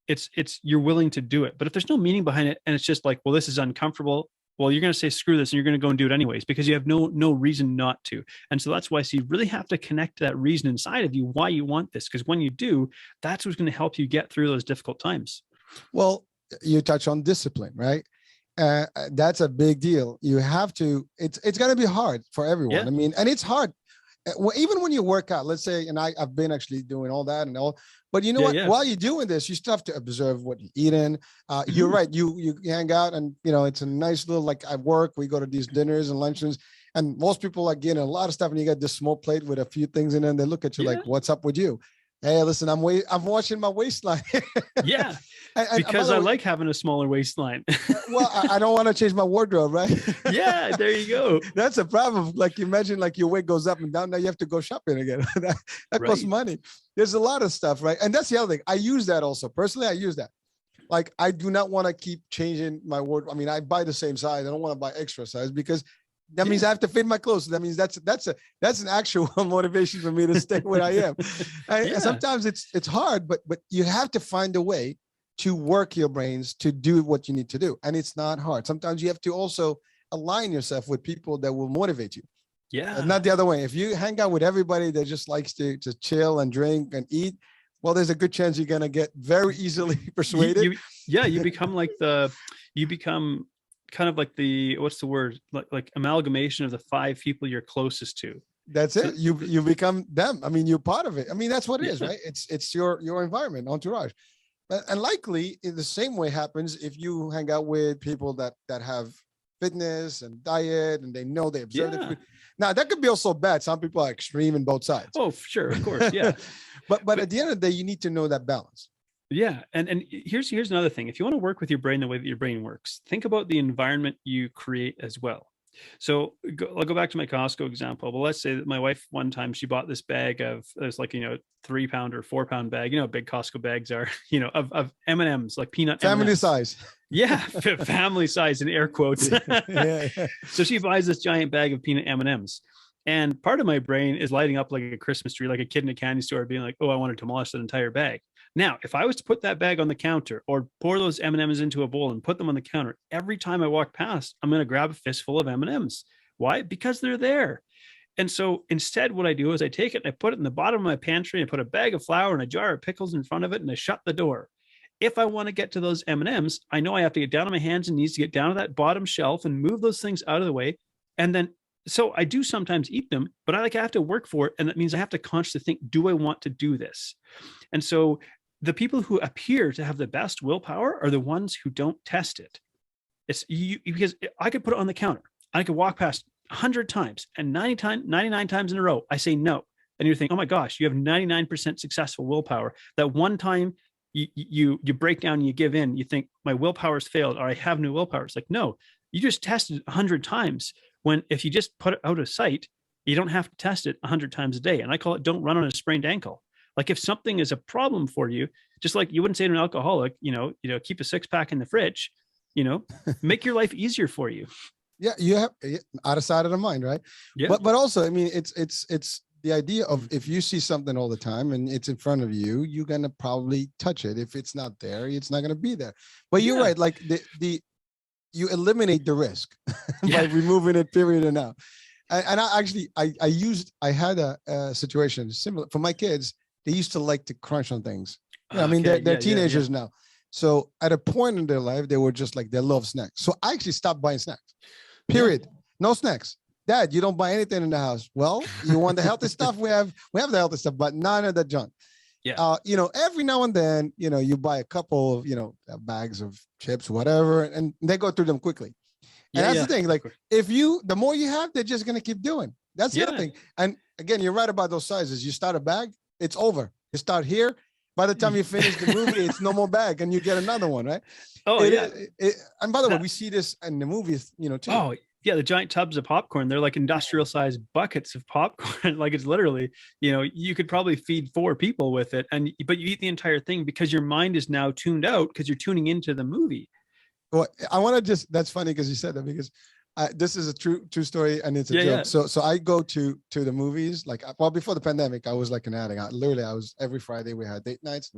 it's you're willing to do it. But if there's no meaning behind it and it's just like, well, this is uncomfortable, well, you're going to say, screw this, and you're going to go and do it anyways, because you have no reason not to. And so that's why, so you really have to connect to that reason inside of you, why you want this. Because when you do, that's what's going to help you get through those difficult times. Well, you touch on discipline, right? That's a big deal. You have to, it's going to be hard for everyone. Yeah. I mean, and it's hard. Even when you work out, let's say, and I've been actually doing all that and all, but you know what, while you're doing this, you still have to observe what you're eating. You're right. You hang out and, you know, it's a nice little, like at work, we go to these dinners and luncheons, and most people are getting a lot of stuff, and you got this small plate with a few things in it, and they look at you like, what's up with you? Hey, listen, I'm watching my waistline. Yeah, because I like having a smaller waistline. Well, I don't want to change my wardrobe, right? Yeah, there you go. That's a problem. Like, imagine like your weight goes up and down. Now you have to go shopping again. that costs money. There's a lot of stuff, right? And that's the other thing. I use that also. Personally, I use that. Like, I do not want to keep changing my wardrobe. I mean, I buy the same size. I don't want to buy extra size because that means I have to fit my clothes. That means that's an actual motivation for me to stay where I am. And sometimes it's hard, but you have to find a way to work your brains to do what you need to do. And it's not hard. Sometimes you have to also align yourself with people that will motivate you. Yeah. And not the other way. If you hang out with everybody that just likes to chill and drink and eat, well, there's a good chance you're going to get very easily persuaded. You become kind of like what's the word? Like amalgamation of the 5 people you're closest to. That's it. You become them. I mean, you're part of it. I mean, that's what it is, right? It's your environment, entourage. And likely in the same way happens if you hang out with people that have fitness and diet, and they know they observe it. Now that could be also bad. Some people are extreme in both sides. Oh, sure. Of course. Yeah. but at the end of the day, you need to know that balance. Yeah. And here's another thing. If you want to work with your brain the way that your brain works, think about the environment you create as well. So I'll go back to my Costco example. Well, let's say that my wife, one time, she bought this bag of, there's like, 3-pound or 4-pound bag, how big Costco bags are, of M&Ms, like peanut family M&Ms. size. Yeah. Family size in air quotes. Yeah. So she buys this giant bag of peanut M&Ms. And part of my brain is lighting up like a Christmas tree, like a kid in a candy store being like, oh, I want to demolish that entire bag. Now, if I was to put that bag on the counter or pour those M&Ms into a bowl and put them on the counter, every time I walk past, I'm going to grab a fistful of M&Ms. Why? Because they're there. And so instead, what I do is I take it and I put it in the bottom of my pantry and I put a bag of flour and a jar of pickles in front of it and I shut the door. If I want to get to those M&Ms, I know I have to get down on my hands and knees to get down to that bottom shelf and move those things out of the way. And then, so I do sometimes eat them, but I have to work for it. And that means I have to consciously think, do I want to do this? And so the people who appear to have the best willpower are the ones who don't test it. It's because I could put it on the counter. I could walk past 100 times and 99 times in a row, I say no. And you think, oh my gosh, you have 99% successful willpower. That one time you break down and you give in, you think my willpower's failed or I have no willpower. It's like, no, you just tested 100 times when if you just put it out of sight, you don't have to test it 100 times a day. And I call it don't run on a sprained ankle. Like if something is a problem for you, just like you wouldn't say to an alcoholic, keep a 6-pack in the fridge, make your life easier for you. Yeah, you have out of sight, out of mind, right? Yeah. But also, I mean, it's the idea of if you see something all the time and it's in front of you, you're gonna probably touch it. If it's not there, it's not gonna be there. But you're right, like you eliminate the risk by removing it. Period. And now, and I had a situation similar for my kids. They used to like to crunch on things. I mean, they're teenagers now. So at a point in their life, they were just like, they love snacks. So I actually stopped buying snacks, period. Yeah. No snacks. Dad, you don't buy anything in the house. Well, you want the healthy stuff? We have the healthy stuff, but none of that junk. Yeah. Every now and then, you buy a couple of, bags of chips, whatever, and they go through them quickly. And that's the thing. Like the more you have, they're just going to keep doing. That's the other thing. And again, you're right about those sizes. You start a bag, it's over. You start here. By the time you finish the movie, it's no more bag and you get another one, right? Oh, and by the way, we see this in the movies, too. Oh, yeah. The giant tubs of popcorn, they're like industrial sized buckets of popcorn. Like it's literally, you could probably feed 4 people with it. But you eat the entire thing because your mind is now tuned out because you're tuning into the movie. Well, I want to that's funny because you said that because this is a true story and it's a joke. Yeah. So I go to the movies before the pandemic. I was like an addict. I was every Friday we had date nights.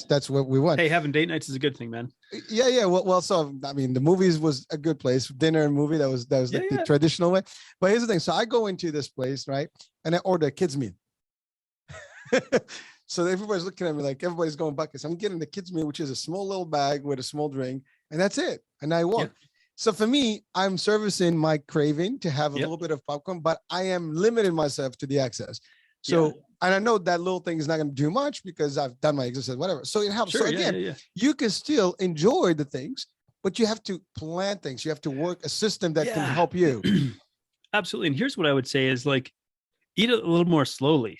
That's what we went. Hey, having date nights is a good thing, man. Yeah. Well, so I mean, the movies was a good place. Dinner and movie that was the traditional way. But here's the thing. So I go into this place, right, and I order a kids meal. So everybody's looking at me like everybody's going buckets. I'm getting the kids meal, which is a small little bag with a small drink, and that's it. And I walk. Yeah. So for me, I'm servicing my craving to have a little bit of popcorn, but I am limiting myself to the excess. So, and I know that little thing is not going to do much because I've done my exercise, whatever. So it helps. Sure, so again, you can still enjoy the things, but you have to plan things. You have to work a system that can help you. Absolutely. And here's what I would say is like, eat it a little more slowly.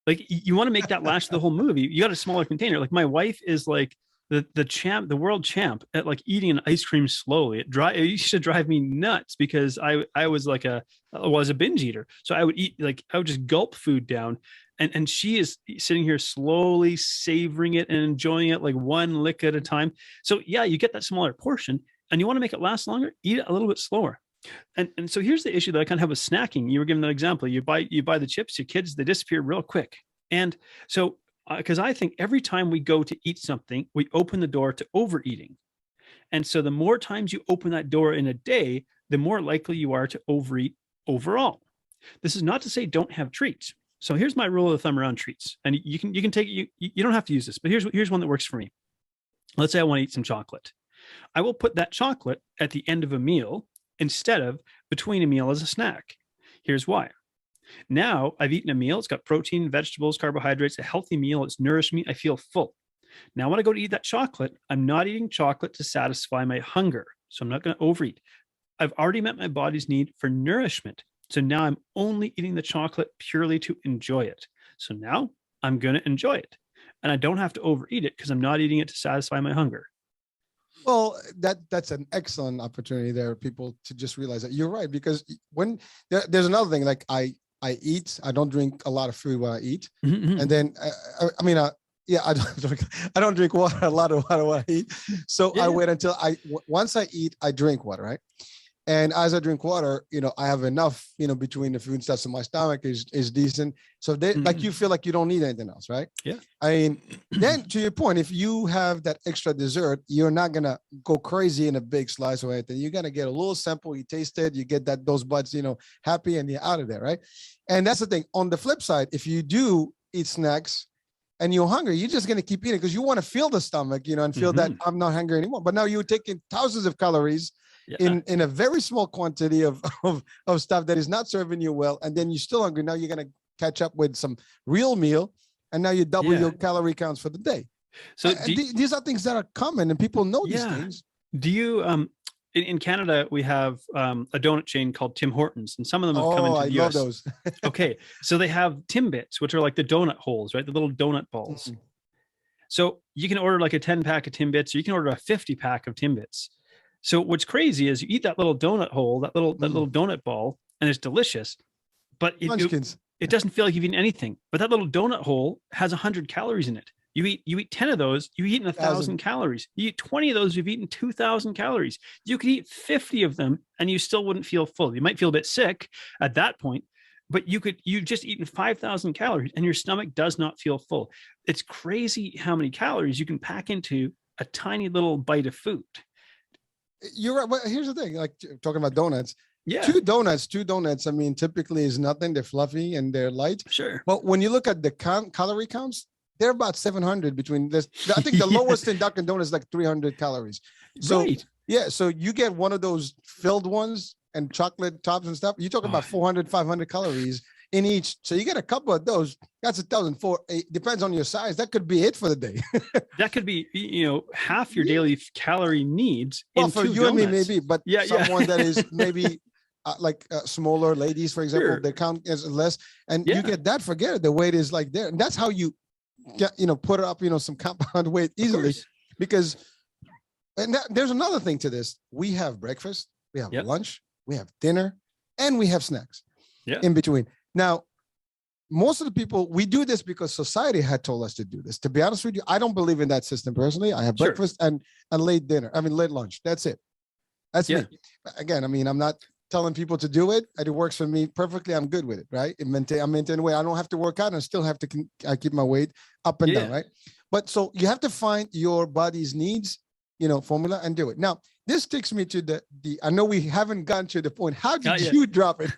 Like you want to make that last the whole movie. You got a smaller container. Like my wife is like, the world champ at like eating an ice cream slowly. It used to drive me nuts because I was like a binge eater. So I would just gulp food down and she is sitting here slowly savoring it and enjoying it like one lick at a time. So yeah, you get that smaller portion and you want to make it last longer, eat it a little bit slower. And so here's the issue that I kind of have with snacking. You were given that example. You buy the chips, your kids, they disappear real quick. And so because I think every time we go to eat something, we open the door to overeating. And so the more times you open that door in a day, the more likely you are to overeat overall. This is not to say don't have treats. So here's my rule of thumb around treats. And you can take it, you don't have to use this, but here's one that works for me. Let's say I want to eat some chocolate. I will put that chocolate at the end of a meal instead of between a meal as a snack. Here's why. Now I've eaten a meal. It's got protein, vegetables, carbohydrates, a healthy meal. It's nourished me. I feel full. Now when I go to eat that chocolate, I'm not eating chocolate to satisfy my hunger. So I'm not going to overeat. I've already met my body's need for nourishment. So now I'm only eating the chocolate purely to enjoy it. So now I'm going to enjoy it. And I don't have to overeat it because I'm not eating it to satisfy my hunger. Well, that's an excellent opportunity there, people to just realize that you're right. Because when there's another thing, like I eat, I don't drink a lot of food while I eat. Mm-hmm. And then, I don't drink water, a lot of water while I eat. So I wait until once I eat, I drink water, right? And as I drink water, I have enough, between the food stuff, so my stomach is decent. So like you feel like you don't need anything else, right? Yeah. I mean, then to your point, if you have that extra dessert, you're not gonna go crazy in a big slice or anything. You're gonna get a little sample, you taste it, you get those buds, happy, and you're out of there, right? And that's the thing. On the flip side, if you do eat snacks and you're hungry, you're just gonna keep eating because you want to feel the stomach, and feel that I'm not hungry anymore. But now you're taking thousands of calories in a very small quantity of stuff that is not serving you well, and then you're still hungry. Now you're gonna catch up with some real meal, and now you double your calorie counts for the day. So these are things that are common, and people know these things. Do you in Canada we have a donut chain called Tim Hortons, and some of them have come into the US. Love those. Okay, so they have Timbits, which are like the donut holes, right? The little donut balls. So you can order like a 10-pack of Timbits, or you can order a 50-pack of Timbits. So what's crazy is you eat that little donut hole, that little donut ball, and it's delicious, but it doesn't feel like you've eaten anything. But that little donut hole has 100 calories in it. You eat 10 of those, you've eaten 1,000 calories. You eat 20 of those, you've eaten 2,000 calories. You could eat 50 of them and you still wouldn't feel full. You might feel a bit sick at that point, but you've just eaten 5,000 calories and your stomach does not feel full. It's crazy how many calories you can pack into a tiny little bite of food. You're right. But here's the thing, like talking about donuts. Yeah. Two donuts, I mean, typically is nothing. They're fluffy and they're light. Sure. But when you look at the calorie counts, they're about 700 between this. I think the lowest in Dunkin' Donuts is like 300 calories. So so you get one of those filled ones and chocolate tops and stuff. You're talking about 400, 500 calories in each. So you get a couple of those. That's 1,004. It depends on your size. That could be it for the day. That could be, half your daily calorie needs. Well, for you and me, maybe, but someone that is maybe smaller ladies, for example, they count as less, and you get that. Forget it. The weight is like there, and that's how you get, put up, some compound weight easily, because. And there's another thing to this. We have breakfast, we have lunch, we have dinner, and we have snacks in between. Now, most of the people, we do this because society had told us to do this. To be honest with you, I don't believe in that system personally. I have breakfast and late dinner. I mean, late lunch. That's it. That's me. Again, I mean, I'm not telling people to do it. It works for me perfectly. I'm good with it, right? I'm maintaining weight. I don't have to work out and I still have to keep my weight up and down, right? But so you have to find your body's needs, formula and do it. Now, this takes me to the I know we haven't gotten to the point. How did you drop it?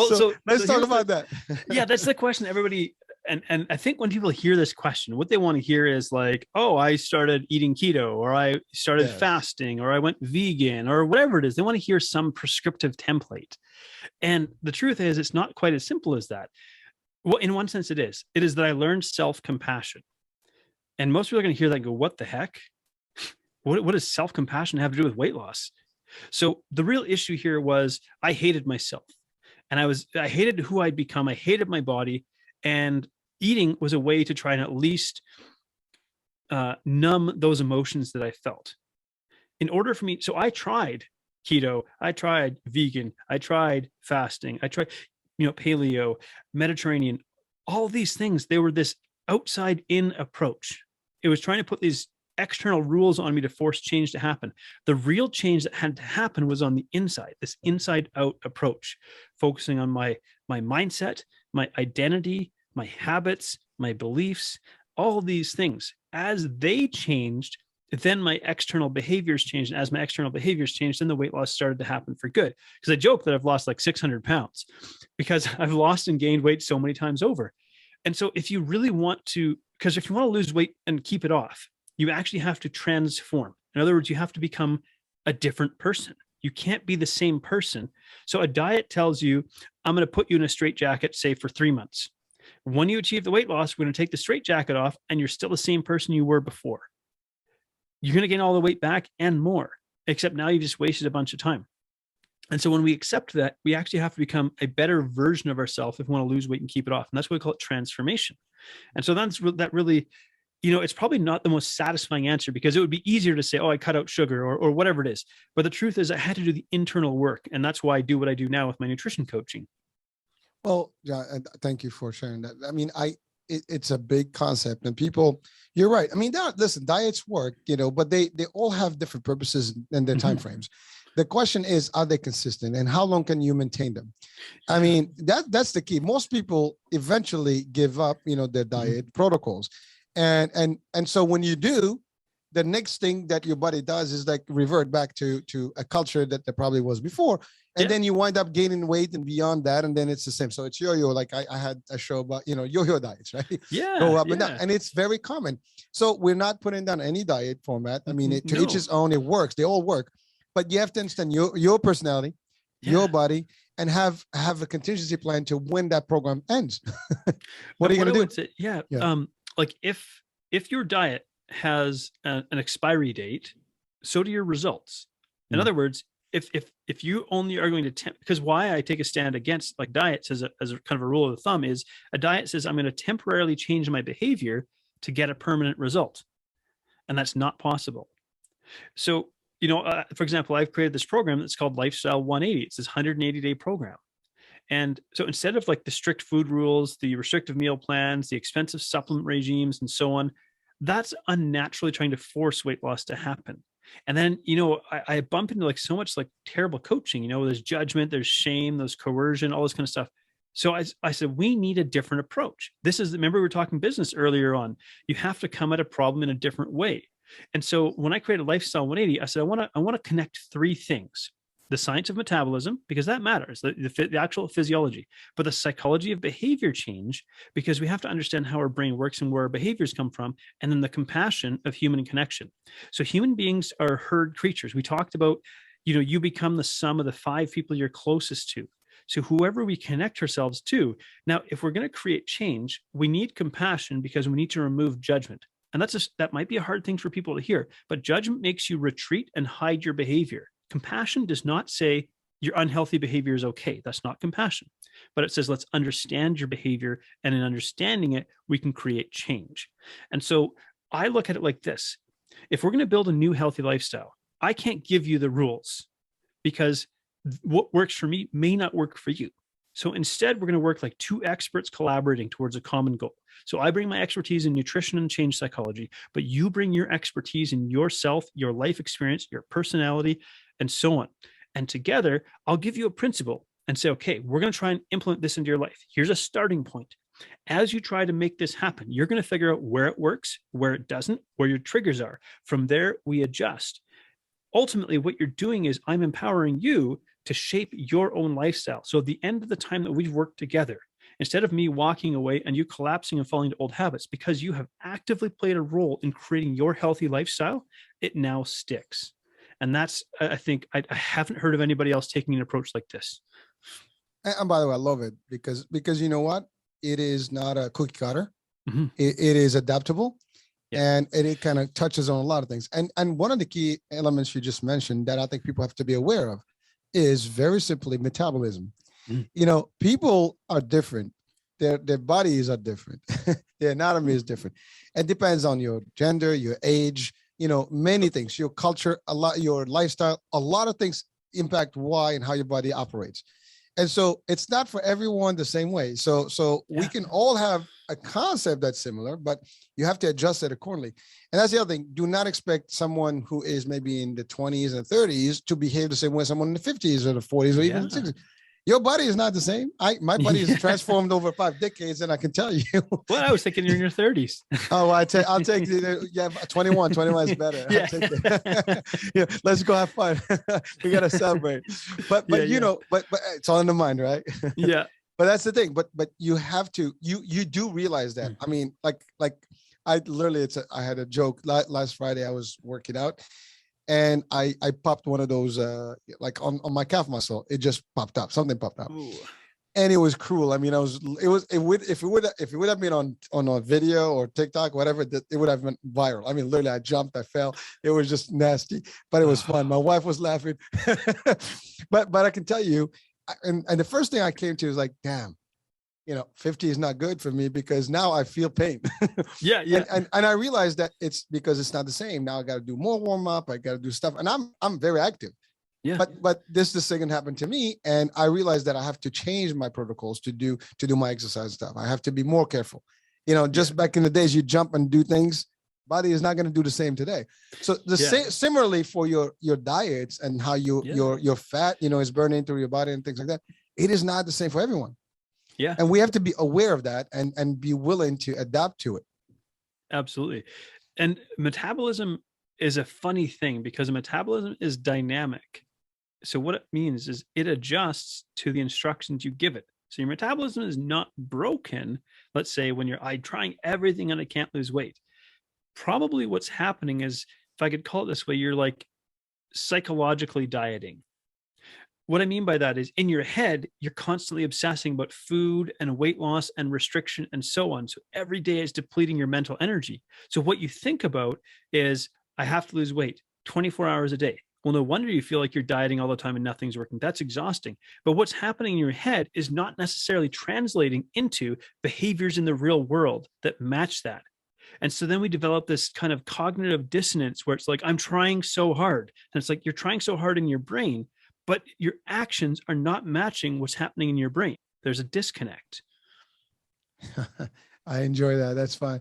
so let's talk about that. That's the question everybody, and I think when people hear this question, what they want to hear is like, oh, I started eating keto, or I started fasting, or I went vegan, or whatever it is. They want to hear some prescriptive template. And the truth is, it's not quite as simple as that. Well, in one sense it is. It is that I learned self-compassion. And most people are going to hear that and go, what the heck? What does self-compassion have to do with weight loss? So the real issue here was I hated myself, and I hated who I'd become. I hated my body, and eating was a way to try and at least numb those emotions that I felt. In order for me, so I tried keto, I tried vegan, I tried fasting, I tried, paleo, Mediterranean, all these things. They were this outside in approach. It was trying to put these external rules on me to force change to happen. The real change that had to happen was on the inside, this inside out approach, focusing on my mindset, my identity, my habits, my beliefs, all these things. As they changed, then my external behaviors changed. And as my external behaviors changed, then the weight loss started to happen for good. Because I joke that I've lost like 600 pounds because I've lost and gained weight so many times over. And so if you really want to, because if you want to lose weight and keep it off, you actually have to transform. In other words, you have to become a different person. You can't be the same person. So a diet tells you, I'm going to put you in a straitjacket, say for 3 months. When you achieve the weight loss, we're going to take the straitjacket off and you're still the same person you were before. You're going to gain all the weight back and more, except now you just wasted a bunch of time. And so when we accept that, we actually have to become a better version of ourselves if we want to lose weight and keep it off. And that's what we call it, transformation. And so that really, it's probably not the most satisfying answer, because it would be easier to say, oh, I cut out sugar or whatever it is. But the truth is I had to do the internal work. And that's why I do what I do now with my nutrition coaching. Well, yeah, thank you for sharing that. I mean, it's a big concept, and people, you're right. I mean, listen, diets work, but they all have different purposes and their timeframes. The question is, are they consistent, and how long can you maintain them? I mean, that's the key. Most people eventually give up, their diet protocols. And so when you do, the next thing that your body does is like revert back to a culture that there probably was before. And then you wind up gaining weight and beyond that. And then it's the same. So it's yo-yo. Like I had a show about, yo-yo diets, right? Yeah. Go up and down. And it's very common. So we're not putting down any diet format. I mean, to each his own, it works. They all work. But you have to understand your personality, your body, and have a contingency plan to when that program ends. What are you going to do? Like if your diet has an expiry date, so do your results. In other words, if you only are going to because why I take a stand against like diets as a kind of a rule of thumb is a diet says I'm going to temporarily change my behavior to get a permanent result, and that's not possible. So for example, I've created this program that's called Lifestyle 180. It's this 180-day program. And so instead of like the strict food rules, the restrictive meal plans, the expensive supplement regimes, and so on, that's unnaturally trying to force weight loss to happen. And then, I bump into like so much like terrible coaching, there's judgment, there's shame, there's coercion, all this kind of stuff. So I said, we need a different approach. Remember we were talking business earlier on. You have to come at a problem in a different way. And so when I created Lifestyle 180, I said, I want to connect three things: the science of metabolism, because that matters, the actual physiology, but the psychology of behavior change, because we have to understand how our brain works and where our behaviors come from, and then the compassion of human connection. So human beings are herd creatures. We talked about, you become the sum of the 5 people you're closest to. So whoever we connect ourselves to. Now, if we're going to create change, we need compassion because we need to remove judgment. And that might be a hard thing for people to hear, but judgment makes you retreat and hide your behavior. Compassion does not say your unhealthy behavior is okay. That's not compassion. But it says, let's understand your behavior. And in understanding it, we can create change. And so I look at it like this. If we're going to build a new healthy lifestyle, I can't give you the rules because what works for me may not work for you. So instead, we're going to work like 2 experts collaborating towards a common goal. So I bring my expertise in nutrition and change psychology, but you bring your expertise in yourself, your life experience, your personality, and so on. And together, I'll give you a principle and say, okay, we're going to try and implement this into your life. Here's a starting point. As you try to make this happen, you're going to figure out where it works, where it doesn't, where your triggers are. From there, we adjust. Ultimately, what you're doing is I'm empowering you to shape your own lifestyle. So at the end of the time that we've worked together, instead of me walking away and you collapsing and falling into old habits, because you have actively played a role in creating your healthy lifestyle, it now sticks. And that's, I think, I haven't heard of anybody else taking an approach like this. And by the way, I love it because you know what? It is not a cookie cutter. Mm-hmm. It is adaptable. Yeah. And it kind of touches on a lot of things. And one of the key elements you just mentioned that I think people have to be aware of is very simply metabolism. People are different. Their bodies are different. Their anatomy is different. It depends on your gender, your age, many things, your culture, your lifestyle, a lot of things impact why and how your body operates. And so it's not for everyone the same way. So we can all have a concept that's similar, but you have to adjust it accordingly. And that's the other thing. Do not expect someone who is maybe in the 20s and 30s to behave the same way as someone in the 50s or the 40s or even the 60s. Your body is not the same. My body is transformed over 5 decades, and I can tell you. Well, I was thinking you're in your 30s. Oh, I'll take 21. 21 is better. Yeah. Let's go have fun. We gotta celebrate. But it's all in the mind, right? Yeah. But that's the thing. But you have to. You do realize that. I mean, like I literally, I had a joke last Friday. I was working out. And I popped one of those like on my calf muscle. It just popped up. Something popped up. Ooh. And it was cruel. I mean, if it would have been on a video or TikTok, whatever, it would have been viral. I mean, literally, I jumped, I fell. It was just nasty, but it was fun. My wife was laughing. but I can tell you, and the first thing I came to is like, damn, 50 is not good for me because now I feel pain. Yeah. And I realized that it's because it's not the same. Now I got to do more warm up. I got to do stuff, and I'm very active. Yeah. But this thing happened to me, and I realized that I have to change my protocols to do my exercise stuff. I have to be more careful. Just back in the days, you jump and do things. body is not going to do the same today. So similarly for your diets and how your fat, is burning into your body and things like that, it is not the same for everyone. Yeah. And we have to be aware of that and be willing to adapt to it. Absolutely. And metabolism is a funny thing because metabolism is dynamic. So what it means is it adjusts to the instructions you give it. So your metabolism is not broken. Let's say when I'm trying everything and I can't lose weight. Probably what's happening is, if I could call it this way, you're like psychologically dieting. What I mean by that is in your head, you're constantly obsessing about food and weight loss and restriction and so on. So every day is depleting your mental energy. So what you think about is, I have to lose weight 24 hours a day. Well, no wonder you feel like you're dieting all the time and nothing's working. That's exhausting. But what's happening in your head is not necessarily translating into behaviors in the real world that match that. And so then we develop this kind of cognitive dissonance where it's like, I'm trying so hard. And it's like, you're trying so hard in your brain, but your actions are not matching what's happening in your brain. There's a disconnect. I enjoy that. That's fine.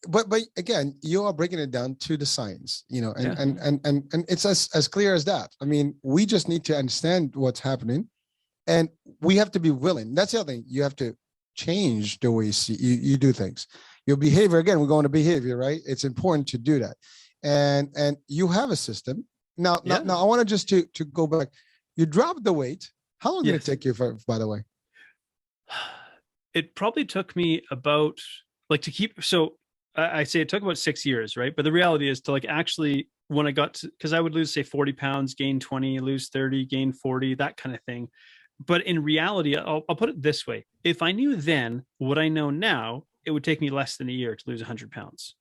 But again, you are breaking it down to the science, and it's as clear as that. I mean, we just need to understand what's happening, and we have to be willing. That's the other thing. You have to change the way you do things. Your behavior, again, we're going to behavior, right? It's important to do that. And you have a system. Now, I want to just to go back. You dropped the weight. How long did it take you, by the way? It probably took me about I say it took about 6 years, right? But the reality is to actually, when I got to, because I would lose, say, 40 pounds, gain 20, lose 30, gain 40, that kind of thing. But in reality, I'll put it this way. If I knew then what I know now, it would take me less than a year to lose 100 pounds.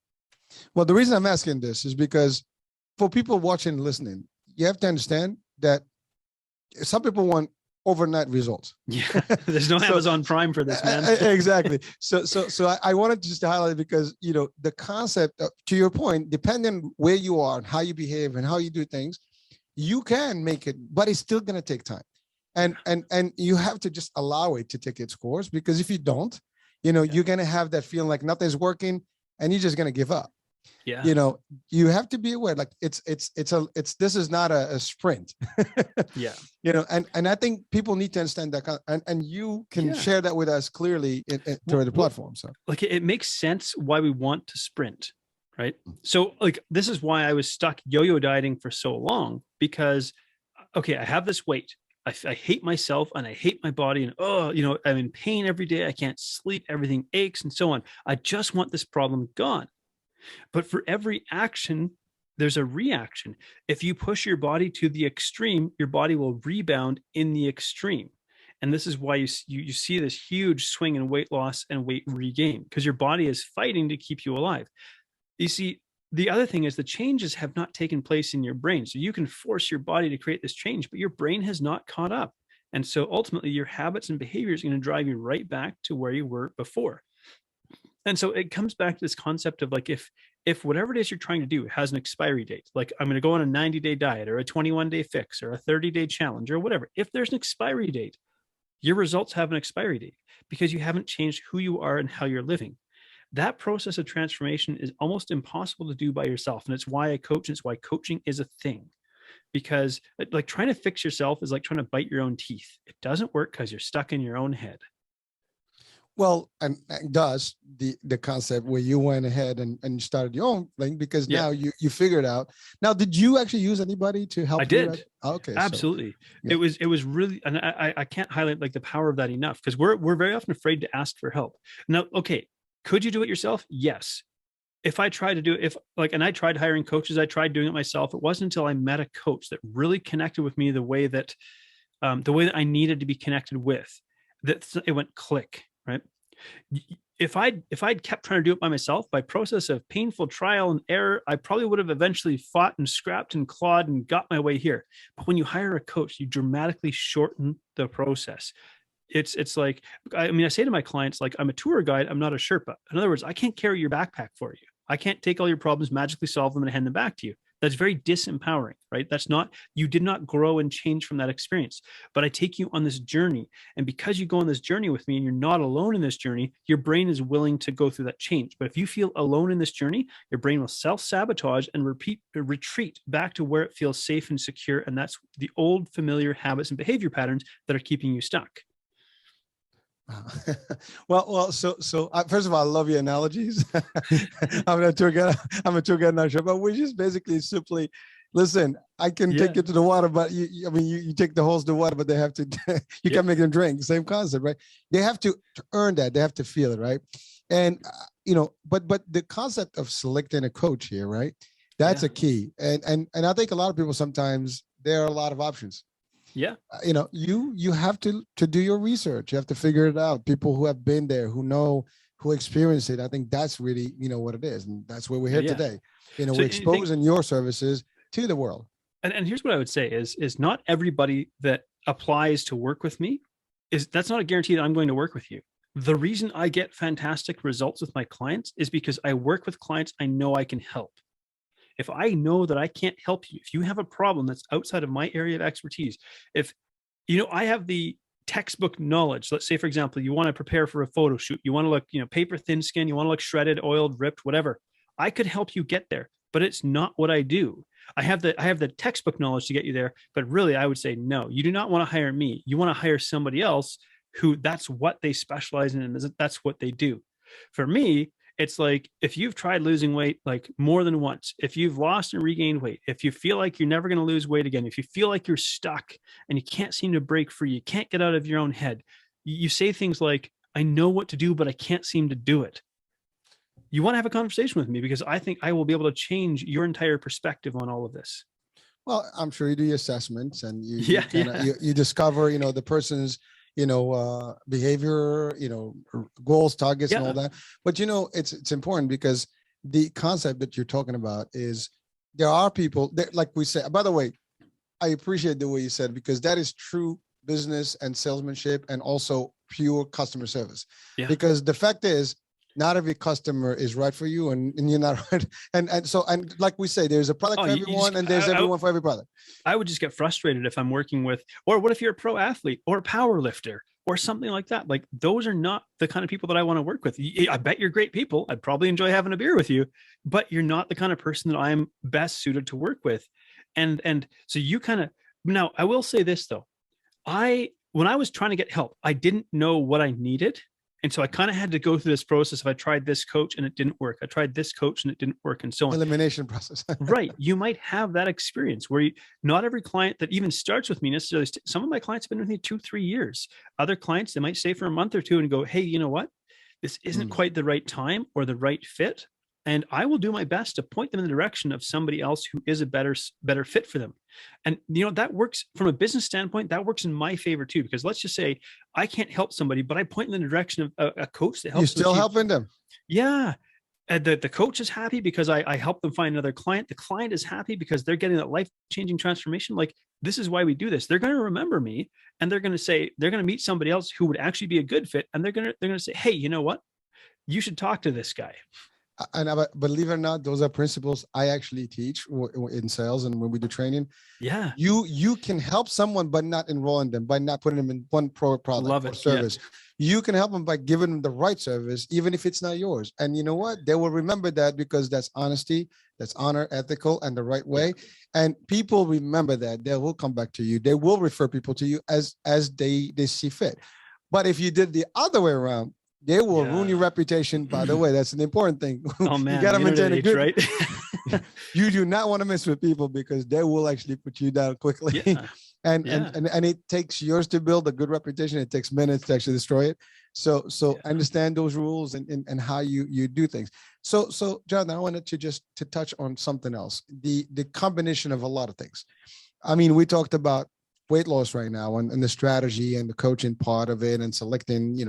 Well, the reason I'm asking this is because for people watching and listening, you have to understand that some people want overnight results. Yeah, there's no Amazon Prime for this, man. Exactly. So I wanted just to highlight, because the concept to your point, depending where you are and how you behave and how you do things, you can make it, but it's still going to take time. And you have to just allow it to take its course, because if you don't, you're going to have that feeling like nothing's working and you're just going to give up. Yeah. You have to be aware, like this is not a sprint. Yeah. And I think people need to understand that, and you can share that with us clearly through the platform. So it makes sense why we want to sprint, right? So this is why I was stuck yo-yo dieting for so long, because I have this weight. I hate myself and I hate my body, and I'm in pain every day. I can't sleep. Everything aches and so on. I just want this problem gone. But for every action, there's a reaction. If you push your body to the extreme, your body will rebound in the extreme. And this is why you see this huge swing in weight loss and weight regain, because your body is fighting to keep you alive. You see, the other thing is the changes have not taken place in your brain. So you can force your body to create this change, but your brain has not caught up. And so ultimately your habits and behaviors are going to drive you right back to where you were before. And so it comes back to this concept of if whatever it is you're trying to do has an expiry date, like I'm going to go on a 90-day diet or a 21-day fix or a 30-day challenge or whatever. If there's an expiry date, your results have an expiry date because you haven't changed who you are and how you're living. That process of transformation is almost impossible to do by yourself. And it's why I coach. And it's why coaching is a thing, because trying to fix yourself is like trying to bite your own teeth. It doesn't work because you're stuck in your own head. Well, and does the concept where you went ahead and started your own thing, because now you figured out. Now, did you actually use anybody to help? I did. Okay, absolutely. So, it was really, and I can't highlight the power of that enough, because we're very often afraid to ask for help. Now, okay, could you do it yourself? Yes. If I tried to do it, and I tried hiring coaches, I tried doing it myself. It wasn't until I met a coach that really connected with me the way that I needed to be connected with, that it went click. Right. If I'd kept trying to do it by myself, by process of painful trial and error, I probably would have eventually fought and scrapped and clawed and got my way here. But when you hire a coach, you dramatically shorten the process. It's like, I say to my clients, I'm a tour guide, I'm not a Sherpa. In other words, I can't carry your backpack for you. I can't take all your problems, magically solve them, and hand them back to you. That's very disempowering, right? That's not, you did not grow and change from that experience. But I take you on this journey. And because you go on this journey with me and you're not alone in this journey, your brain is willing to go through that change. But if you feel alone in this journey, your brain will self-sabotage and retreat back to where it feels safe and secure. And that's the old familiar habits and behavior patterns that are keeping you stuck. So first of all, I love your analogies. I'm a tour guide. Not sure, but we're just basically simply, listen. I can take you to the water, but you take the holes to the water, but they have to. You can't make them drink. Same concept, right? They have to earn that. They have to feel it, right? And but the concept of selecting a coach here, right? That's a key. And I think a lot of people sometimes there are a lot of options. Yeah. You have to do your research. You have to figure it out. People who have been there, who know, who experience it. I think that's really, what it is. And that's where we're here today. So we're exposing your services to the world. And here's what I would say is not everybody that applies to work with me that's not a guarantee that I'm going to work with you. The reason I get fantastic results with my clients is because I work with clients I know I can help. If I know that I can't help you, if you have a problem that's outside of my area of expertise, if, I have the textbook knowledge, let's say, for example, you want to prepare for a photo shoot, you want to look, paper thin skin, you want to look shredded, oiled, ripped, whatever. I could help you get there, but it's not what I do. I have the textbook knowledge to get you there, but really I would say, no, you do not want to hire me. You want to hire somebody else who that's what they specialize in and that's what they do. For me, it's like, if you've tried losing weight like more than once, if you've lost and regained weight, if you feel like you're never going to lose weight again, if you feel like you're stuck and you can't seem to break free, you can't get out of your own head, you say things like, I know what to do, but I can't seem to do it. You want to have a conversation with me because I think I will be able to change your entire perspective on all of this. Well, I'm sure you do your assessments and you discover, the person's behavior, goals, targets, and all that. But it's important because the concept that you're talking about is there are people that, like we said, by the way, I appreciate the way you said, because that is true business and salesmanship and also pure customer service. Yeah. Because the fact is, not every customer is right for you and you're not right. And so like we say, there's a product for everyone and there's everyone for every product. I would just get frustrated if I'm working with, or what if you're a pro athlete or a power lifter or something like that? Like, those are not the kind of people that I want to work with. I bet you're great people. I'd probably enjoy having a beer with you, but you're not the kind of person that I'm best suited to work with. And so you now I will say this though. When I was trying to get help, I didn't know what I needed. And so I kind of had to go through this process of, I tried this coach and it didn't work. I tried this coach and it didn't work, and so on. Elimination process. Right. You might have that experience where not every client that even starts with me necessarily, some of my clients have been with me 2-3 years. Other clients, they might stay for a month or two and go, hey, you know what? This isn't quite the right time or the right fit. And I will do my best to point them in the direction of somebody else who is a better fit for them. And, that works from a business standpoint. That works in my favor too, because let's just say I can't help somebody, but I point in the direction of a coach that helps. You're still helping them. Yeah. The coach is happy because I help them find another client. The client is happy because they're getting that life-changing transformation. Like, this is why we do this. They're going to remember me, and they're going to meet somebody else who would actually be a good fit. And they're going to say, hey, you know what? You should talk to this guy. And believe it or not, those are principles I actually teach in sales and when we do training. Yeah, you can help someone by not enrolling them, by not putting them in one product or service. Yeah. You can help them by giving them the right service, even if it's not yours. And you know what? They will remember that because that's honesty, that's honor, ethical, and the right way. And people remember that. They will come back to you. They will refer people to you as they see fit. But if you did the other way around, they will ruin your reputation. By the way, that's an important thing. Oh man, you got to maintain a good, right? You do not want to mess with people because they will actually put you down quickly. Yeah. And it takes years to build a good reputation. It takes minutes to actually destroy it. So understand those rules and how you do things. So Jonathan, I wanted to touch on something else. The combination of a lot of things. I mean, we talked about weight loss right now and the strategy and the coaching part of it and selecting,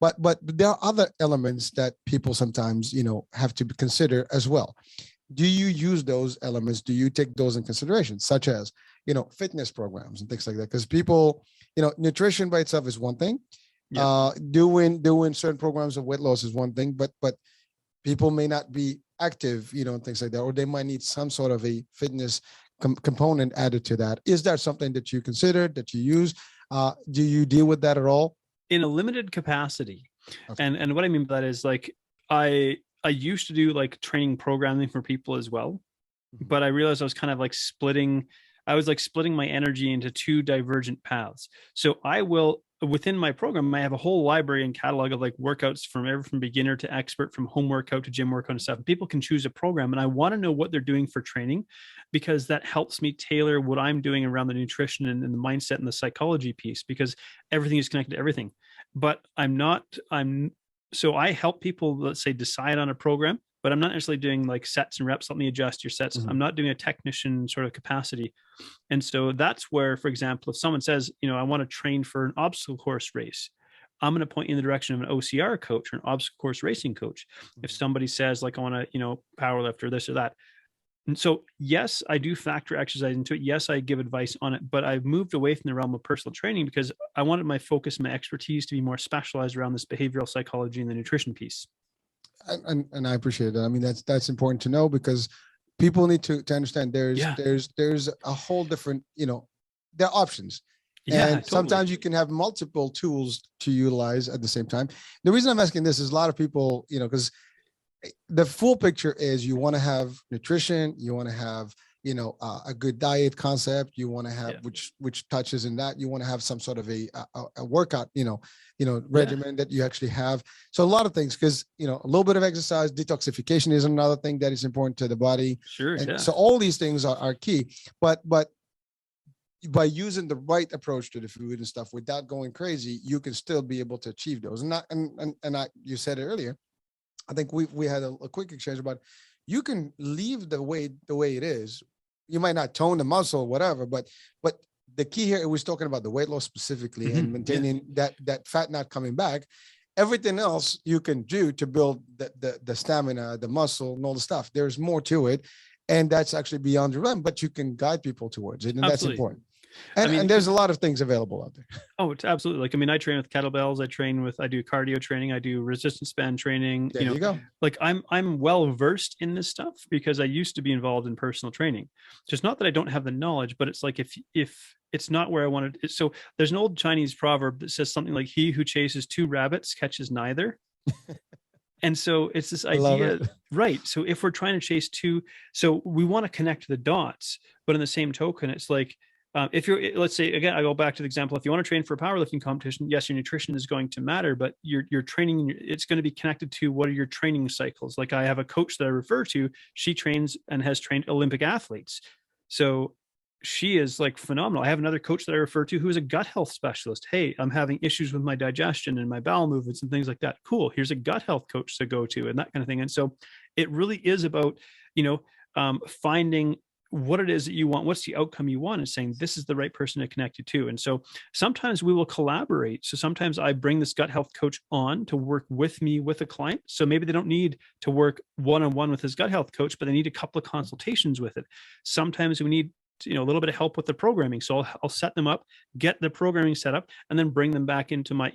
But there are other elements that people sometimes, have to consider as well. Do you use those elements? Do you take those in consideration, such as, fitness programs and things like that? Because people, nutrition by itself is one thing. Yeah. Doing certain programs of weight loss is one thing, but people may not be active, and things like that, or they might need some sort of a fitness component added to that. Is that something that you consider, that you use? Do you deal with that at all? In a limited capacity. Okay. And what I mean by that is like, I used to do like training programming for people as well, but I realized I was kind of like splitting my energy into two divergent paths. So I will, within my program, I have a whole library and catalog of like workouts from beginner to expert, from home workout to gym workout and stuff. And people can choose a program, and I want to know what they're doing for training, because that helps me tailor what I'm doing around the nutrition and the mindset and the psychology piece, because everything is connected to everything. But so I help people, let's say, decide on a program, but I'm not necessarily doing like sets and reps. Let me adjust your sets. I'm not doing a technician sort of capacity. And so that's where, for example, if someone says, I want to train for an obstacle course race, I'm going to point you in the direction of an OCR coach or an obstacle course racing coach. If somebody says like, I want to, power lift or this or that. And so, yes, I do factor exercise into it. Yes, I give advice on it, but I've moved away from the realm of personal training because I wanted my focus, my expertise to be more specialized around this behavioral psychology and the nutrition piece. And I appreciate that. I mean, that's important to know, because people need to understand there's a whole different, there are options. Yeah, and totally. Sometimes you can have multiple tools to utilize at the same time. The reason I'm asking this is a lot of people, because the full picture is you want to have nutrition, you want to have, a good diet concept, you want to have, which touches in that, you want to have some sort of a workout, regimen that you actually have. So a lot of things, because, a little bit of exercise, detoxification is another thing that is important to the body. Sure. And so all these things are key, but by using the right approach to the food and stuff without going crazy, you can still be able to achieve those. You said it earlier. I think we had a quick exchange about, you can leave the way it is. You might not tone the muscle or whatever, but the key here, it was talking about the weight loss specifically and maintaining that fat not coming back. Everything else you can do to build the stamina, the muscle, and all the stuff. There's more to it, and that's actually beyond your realm, but you can guide people towards it, and that's important. And there's a lot of things available out there. Oh, it's absolutely. Like, I train with kettlebells. I do cardio training. I do resistance band training. There you go. Like I'm well versed in this stuff because I used to be involved in personal training. So it's not that I don't have the knowledge, but it's like, if it's not where I wanted it. So there's an old Chinese proverb that says something like, he who chases two rabbits catches neither. And so it's this idea, right? So if we're trying to chase two, so we want to connect the dots, but in the same token, it's like, if you're, let's say, again, I go back to the example, if you want to train for a powerlifting competition, yes, your nutrition is going to matter, but your training, it's going to be connected to what are your training cycles. Like, I have a coach that I refer to, she trains and has trained Olympic athletes. So she is like phenomenal. I have another coach that I refer to who is a gut health specialist. Hey, I'm having issues with my digestion and my bowel movements and things like that. Cool. Here's a gut health coach to go to and that kind of thing. And so it really is about, finding what it is that you want, what's the outcome you want, and saying, this is the right person to connect you to. And so sometimes we will collaborate. So sometimes I bring this gut health coach on to work with me with a client. So maybe they don't need to work one-on-one with his gut health coach, but they need a couple of consultations with it. Sometimes we need a little bit of help with the programming. So I'll set them up, get the programming set up, and then bring them back into my,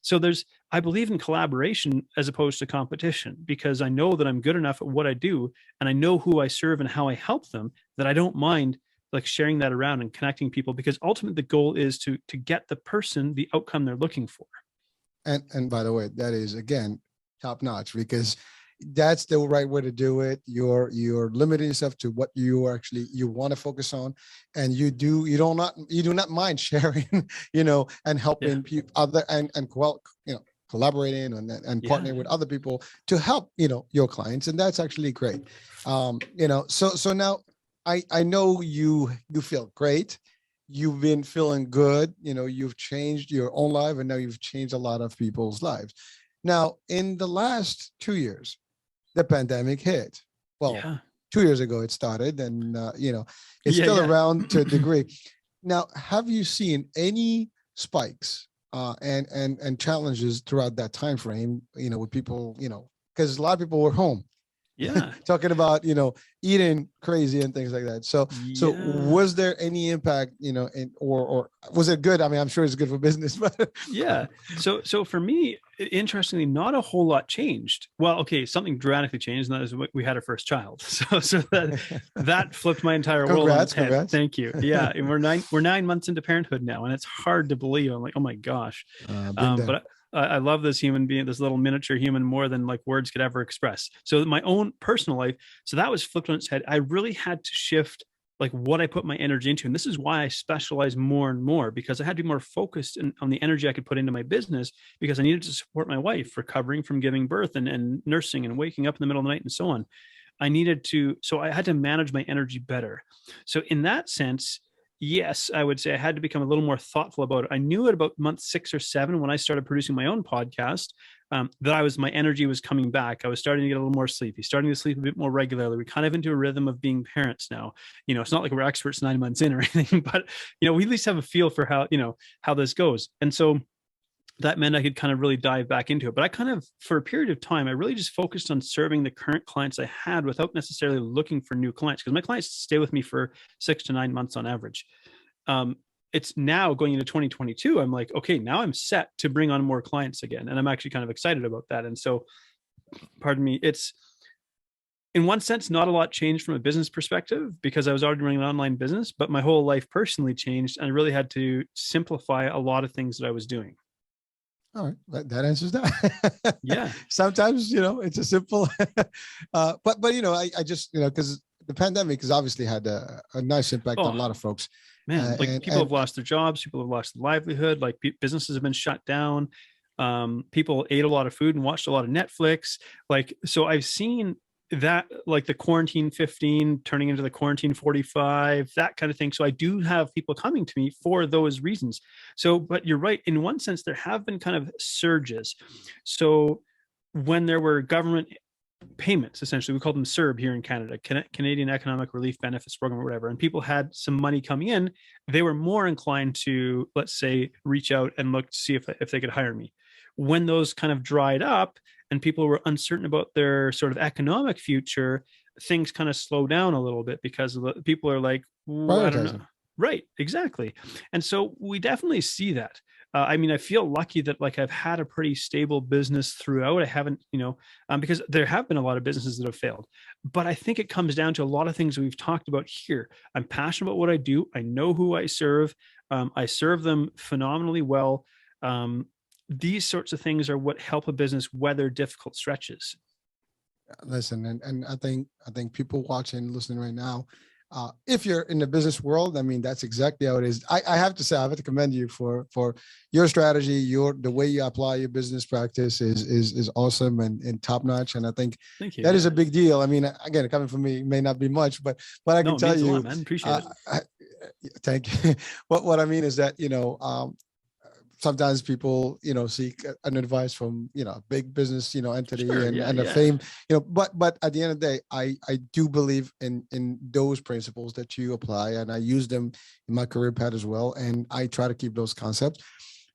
so I believe in collaboration as opposed to competition, because I know that I'm good enough at what I do, and I know who I serve and how I help them, that I don't mind like sharing that around and connecting people, because ultimately the goal is to get the person the outcome they're looking for. And by the way, that is, again, top notch, because that's the right way to do it. You're limiting yourself to what you want to focus on, and you do not mind sharing, and helping people other and collaborating and partnering with other people to help, your clients. And that's actually great. So now I know you feel great. You've been feeling good. You've changed your own life, and now you've changed a lot of people's lives. Now, in the last 2 years, the pandemic hit. Well, 2 years ago it started, and it's still around to a degree. Now, have you seen any spikes and challenges throughout that time frame? With people, because a lot of people were home. Yeah. talking about, eating crazy and things like that. So was there any impact, or was it good? I mean, I'm sure it's good for business, but Yeah. So for me, interestingly, not a whole lot changed. Well, okay, something dramatically changed, and that is we had our first child. So that flipped my entire world on its head. Congrats. Thank you. Yeah, and we're 9 months into parenthood now, and it's hard to believe. I'm like, oh my gosh. But I love this human being, this little miniature human, more than like words could ever express. So my own personal life, so that was flipped on its head. I really had to shift like what I put my energy into. And this is why I specialize more and more, because I had to be more focused on the energy I could put into my business, because I needed to support my wife recovering from giving birth and nursing and waking up in the middle of the night and so on. So I had to manage my energy better. So in that sense, yes, I would say I had to become a little more thoughtful about it. I knew at about month 6 or 7, when I started producing my own podcast, that my energy was coming back. I was starting to get a little more sleepy, starting to sleep a bit more regularly. We're kind of into a rhythm of being parents now. It's not like we're experts 9 months in or anything, but we at least have a feel for how this goes. And so that meant I could kind of really dive back into it. But I kind of, for a period of time, I really just focused on serving the current clients I had without necessarily looking for new clients, because my clients stay with me for 6 to 9 months on average. It's now going into 2022. I'm like, okay, now I'm set to bring on more clients again. And I'm actually kind of excited about that. And so, pardon me, it's in one sense, not a lot changed from a business perspective, because I was already running an online business, but my whole life personally changed. And I really had to simplify a lot of things that I was doing. All right, that answers that. Yeah. Sometimes, it's a simple, but I just, because the pandemic has obviously had a nice impact on a lot of folks. Man, people have lost their jobs, people have lost their livelihood, like businesses have been shut down. People ate a lot of food and watched a lot of Netflix. So I've seen that, like the quarantine 15 turning into the quarantine 45, that kind of thing. So I do have people coming to me for those reasons. So, but you're right. In one sense, there have been kind of surges. So when there were government payments, essentially, we call them CERB here in Canada, Canadian Economic Relief Benefits Program or whatever, and people had some money coming in, they were more inclined to, let's say, reach out and look to see if they could hire me. When those kind of dried up and people were uncertain about their sort of economic future, things kind of slow down a little bit, because people are like, I don't know. Right, exactly. And so we definitely see that. I feel lucky that I've had a pretty stable business throughout. I haven't, because there have been a lot of businesses that have failed. But I think it comes down to a lot of things we've talked about here. I'm passionate about what I do. I know who I serve. I serve them phenomenally well. These sorts of things are what help a business weather difficult stretches. Listen, and I think people watching, listening right now, if you're in the business world, that's exactly how it is. I have to say, I have to commend you for your strategy. The way you apply your business practice is awesome and top notch. And I think that is a big deal. Again, coming from me, may not be much, but I can tell you, man. Appreciate it. Thank you. What I mean is that, sometimes people, seek an advice from, a big business, entity and a fame, but at the end of the day, I do believe in those principles that you apply, and I use them in my career path as well. And I try to keep those concepts,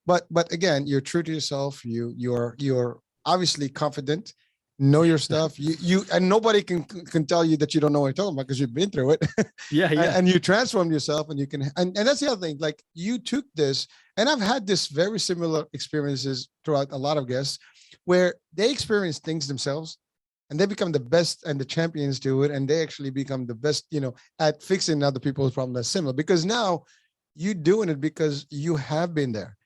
but again, you're true to yourself. You're obviously confident, know your stuff. You and nobody can tell you that you don't know what you're talking about, because you've been through it. Yeah. And you transformed yourself, and you can, and that's the other thing. Like, you took this, and I've had this very similar experiences throughout a lot of guests, where they experience things themselves, and they become the best and the champions to it, and they actually become the best, at fixing other people's problems that's similar, because now you're doing it because you have been there.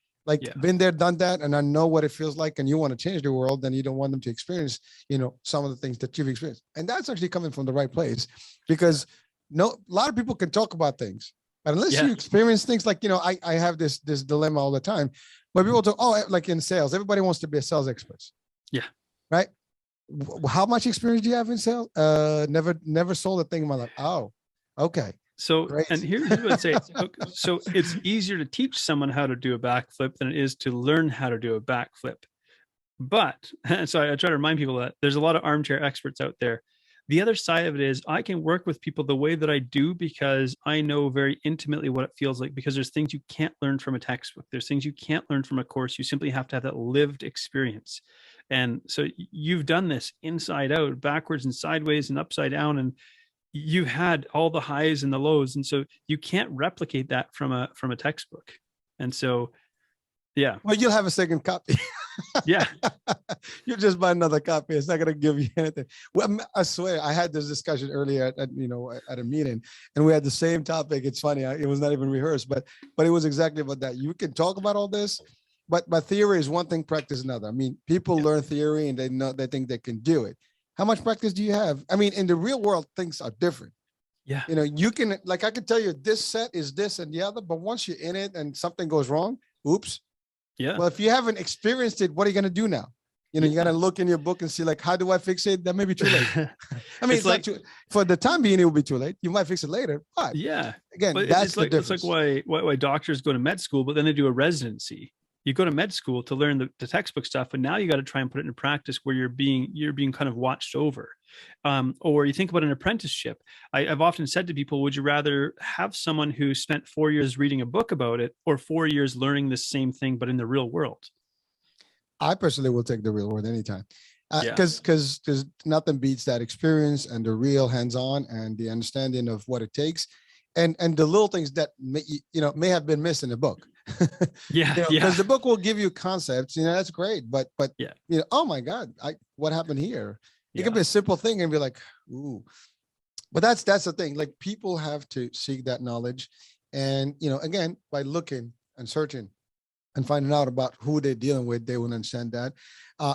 Been there, done that, and I know what it feels like, and you want to change the world, then you don't want them to experience, some of the things that you've experienced. And that's actually coming from the right place, because a lot of people can talk about things, but unless you experience things, I have this dilemma all the time, where people talk, like in sales, everybody wants to be a sales expert. Yeah. Right. How much experience do you have in sales? Never sold a thing in my life. Oh, okay. So, great. And here's what I'd say. So it's easier to teach someone how to do a backflip than it is to learn how to do a backflip. But, and so I try to remind people that there's a lot of armchair experts out there. The other side of it is I can work with people the way that I do, because I know very intimately what it feels like, because there's things you can't learn from a textbook. There's things you can't learn from a course. You simply have to have that lived experience. And so you've done this inside out, backwards and sideways and upside down, and you've had all the highs and the lows. And so you can't replicate that from a textbook. And so, yeah. Well, you'll have a second copy. Yeah. You just buy another copy. It's not going to give you anything. Well, I swear, I had this discussion earlier at a meeting, and we had the same topic. It's funny. It was not even rehearsed, but it was exactly about that. You can talk about all this, but theory is one thing, practice another. I mean, people learn theory and they think they can do it. How much practice do you have? I mean, in the real world, things are different. Yeah. You can, like, I can tell you this set is this and the other, but once you're in it and something goes wrong, oops. Yeah. Well, if you haven't experienced it, what are you going to do now? You got to look in your book and see, like, how do I fix it? That may be too late. I mean, it's like for the time being, it will be too late. You might fix it later. But yeah, again, but that's the difference. It's like why doctors go to med school, but then they do a residency. You go to med school to learn the textbook stuff, and now you got to try and put it into practice where you're being kind of watched over. Or you think about an apprenticeship. I've often said to people, would you rather have someone who spent 4 years reading a book about it, or 4 years learning the same thing but in the real world? I personally will take the real world anytime, because nothing beats that experience and the real hands-on and the understanding of what it takes, and the little things that may have been missed in the book. Because the book will give you concepts, that's great, but oh my God, what happened here? It can be a simple thing and be like, ooh. But that's the thing. Like, people have to seek that knowledge, and again, by looking and searching and finding out about who they're dealing with, they will understand that.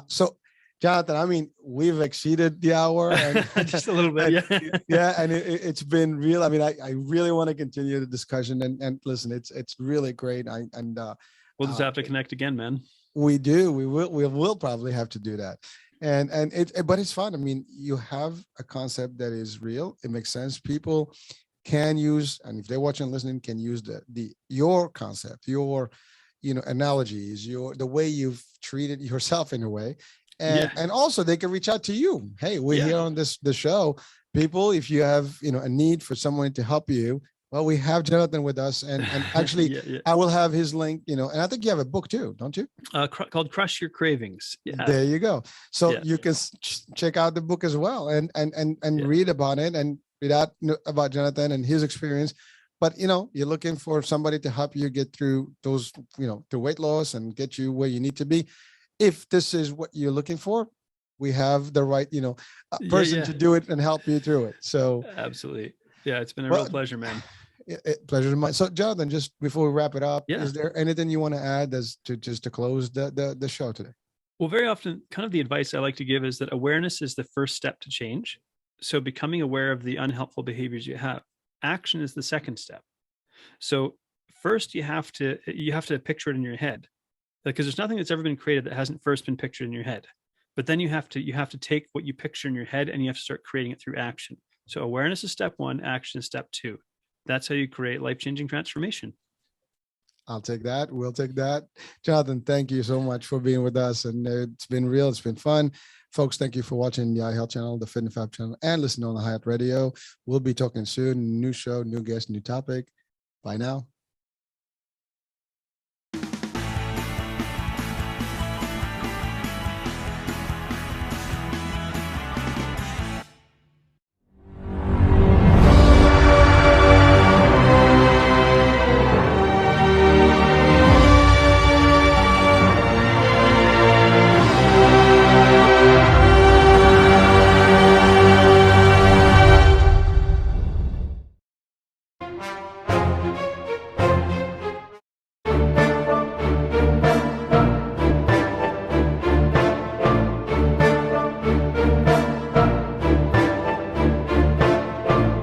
So, Jonathan, I mean, we've exceeded the hour, and just a little bit, and it's been real. I mean, I really want to continue the discussion, and listen, it's really great. We'll just have to connect again, man. We do. We will probably have to do that. But it's fun. I mean, you have a concept that is real. It makes sense. People can use, and if they're watching and listening, can use your concept, your analogies, the way you've treated yourself in a way. And also they can reach out to you. Hey, we're here on the show. People, if you have a need for someone to help you, well, we have Jonathan with us, and actually I will have his link, and I think you have a book too, don't you? Called Crush Your Cravings. There you go. So you can check out the book as well, and read about it, and read out about Jonathan and his experience. But you're looking for somebody to help you get through those, the weight loss and get you where you need to be. If this is what you're looking for, we have the right, person to do it and help you through it. So absolutely. Yeah, it's been a real pleasure, man. Pleasure to mine. So, Jonathan, just before we wrap it up, is there anything you want to add to close the show today? Well, very often, kind of the advice I like to give is that awareness is the first step to change. So becoming aware of the unhelpful behaviors you have. Action is the second step. So first you have to picture it in your head, because there's nothing that's ever been created that hasn't first been pictured in your head. But then you have to take what you picture in your head and you have to start creating it through action. So awareness is step one, action is step two. That's how you create life-changing transformation. I'll take that. We'll take that. Jonathan, thank you so much for being with us. And it's been real. It's been fun. Folks, thank you for watching the iHealth channel, the Fit and Fab channel, and listening on the Hyatt Radio. We'll be talking soon. New show, new guest, new topic. Bye now.